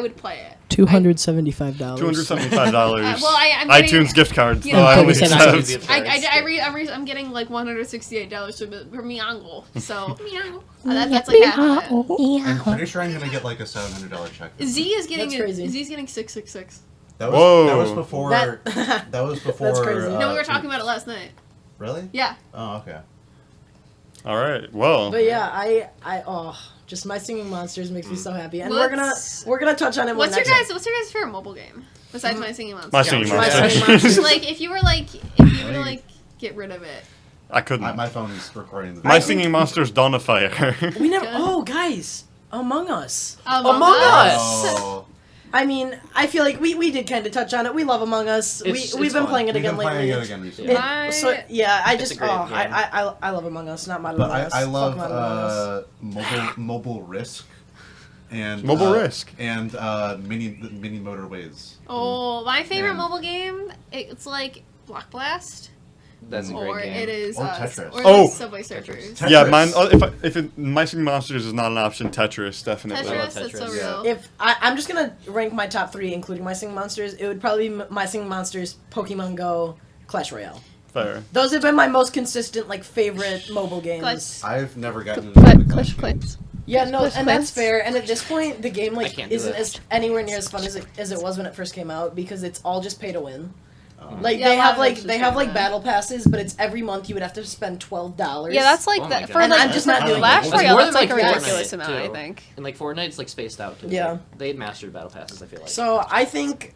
would play it. $275. $275. I'm getting- iTunes gift cards. You though know, I only $275. have. I'm getting like $168 for my uncle. So that's like half of it. I'm pretty sure I'm gonna get like a $700 check. Z is getting That's crazy. Z's getting 666. That Whoa. was before. That- That was before. That's crazy. No, we were talking about it last night. Really? Yeah. Oh, okay. All right. Well, But yeah, just my singing monsters makes me so happy, and What's- we're gonna touch on it. What's your next guys favorite mobile game besides My Singing Monsters? my Singing My Monsters. Singing Monsters. Like if you were to get rid of it. I couldn't. My phone's recording the My video. singing monster's Dawn of Fire. We never. Good. Oh, guys, Among Us. Among Us! Oh. I mean, I feel like we did kind of touch on it. We love Among Us. It's We've been fun. playing it We've again been lately. playing it again recently. My- So yeah, I It's just a great game. I love Among Us, not Modern But Among Us. I Fuck love Modern Among Us. mobile Risk and Mobile Risk. and mini motorways. Oh, my favorite Man. mobile game. It's like Block Blast, That's a great or game. it is Or Tetris. or Oh! the Subway Surfers. Tetris. Yeah, mine. If My Singing Monsters is not an option, Tetris definitely. Tetris, that's so Tetris. real. If I'm just gonna rank my top 3, including My Singing Monsters, it would probably be My Singing Monsters, Pokemon Go, Clash Royale. Fair. Those have been my most consistent, like, favorite mobile games. Clash- I've never gotten into the Clash games. Yeah, no, Clash and that's Clans. fair. And at this point, the game I like can't do isn't that. as anywhere near as fun as it was when it first came out because it's all just pay to win. Like Yeah, they a lot have of like it's they just have pay to like win. battle passes, but it's every month you would have to spend $12. Yeah, that's like Oh my that God. for And like I'm just not doing Clash it. It's Royale. more That's than like a like ridiculous Fortnite, amount, I too. think. And like Fortnite's like spaced out too. Yeah. They had mastered battle passes, I feel like. So I think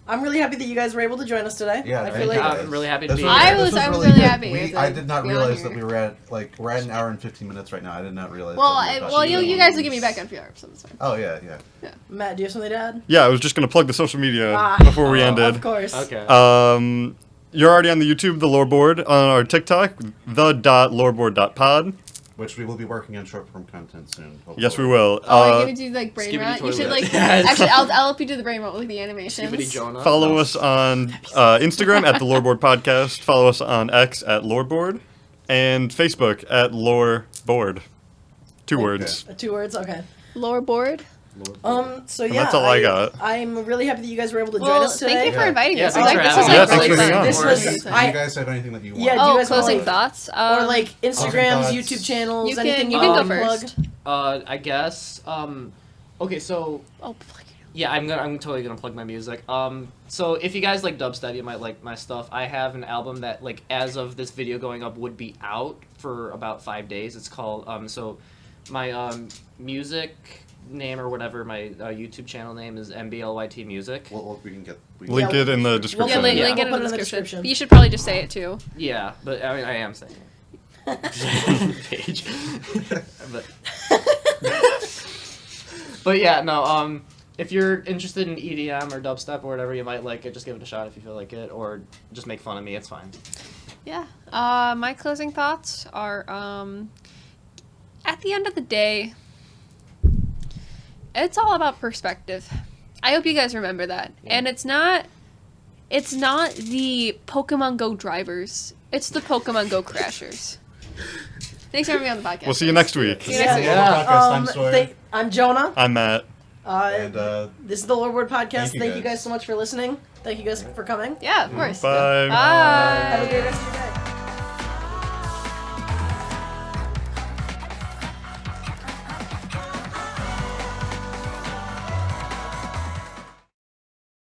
I'm really happy that you guys were able to join us today. Yeah, I thank feel you like I'm really happy to This be was- here. I this was really really good. happy I to did not be on realize that here. we're at an hour and 15 minutes right now. I did not realize. Well, that we were well, talking you about guys will get me back on PR, so that's fine. Oh yeah. Matt, do you have something to add? Yeah, I was just gonna plug the social media Ah, before we ended. Of course. Okay. You're already on the YouTube, the Loreboard, on our TikTok, the.loreboard.pod. Which we will be working on short form content soon. Hopefully. Yes, we will. Oh, are you gonna do like brain Skibidi rot? You should toilet. like Yes. actually, I'll help you do the brain rot with like, the animations. Skibidi Jonah. Follow us on Instagram at the Loreboard Podcast. Follow us on X at Loreboard, and Facebook at Loreboard. 2 words. 2 words. Okay. Lower board. So And yeah, that's all I got. I'm really happy that you guys were able to join Well, us today. thank you for Yeah. inviting Yeah, us. thanks Like, for this having was us. Yeah, like thanks really for being fun. on. This was Do you guys have anything that you want? Yeah, do you Oh, guys wanna, closing like- thoughts. or like Instagrams, thoughts. YouTube channels, you can anything you can go wanna first. I guess. Okay, so Oh, yeah, I'm totally gonna plug my music. So if you guys like dubstep, you might like my stuff. I have an album that like as of this video going up would be out for about 5 days. It's called so my music name or whatever my YouTube channel name is MBLYT Music. We can get. Link it in the yeah, description. link, Yeah. link it We'll in put the description. description. You should probably just say it too. Yeah, but I mean I am saying it. Page. But yeah, no. If you're interested in EDM or dubstep or whatever, you might like it. Just give it a shot if you feel like it, or just make fun of me. It's fine. Yeah. My closing thoughts are at the end of the day, it's all about perspective. I hope you guys remember that. Yeah. And it's not the Pokemon Go drivers. It's the Pokemon Go crashers. Thanks for having me on the podcast. We'll see you next week. See you next week. Yeah. I'm Sawyer. I'm Jonah. I'm Matt. And This is the Loreboard Podcast. thank you Thank you guys. guys so much for listening. Thank you guys for coming. Yeah, of course. Bye. Bye. Have a great rest of your day.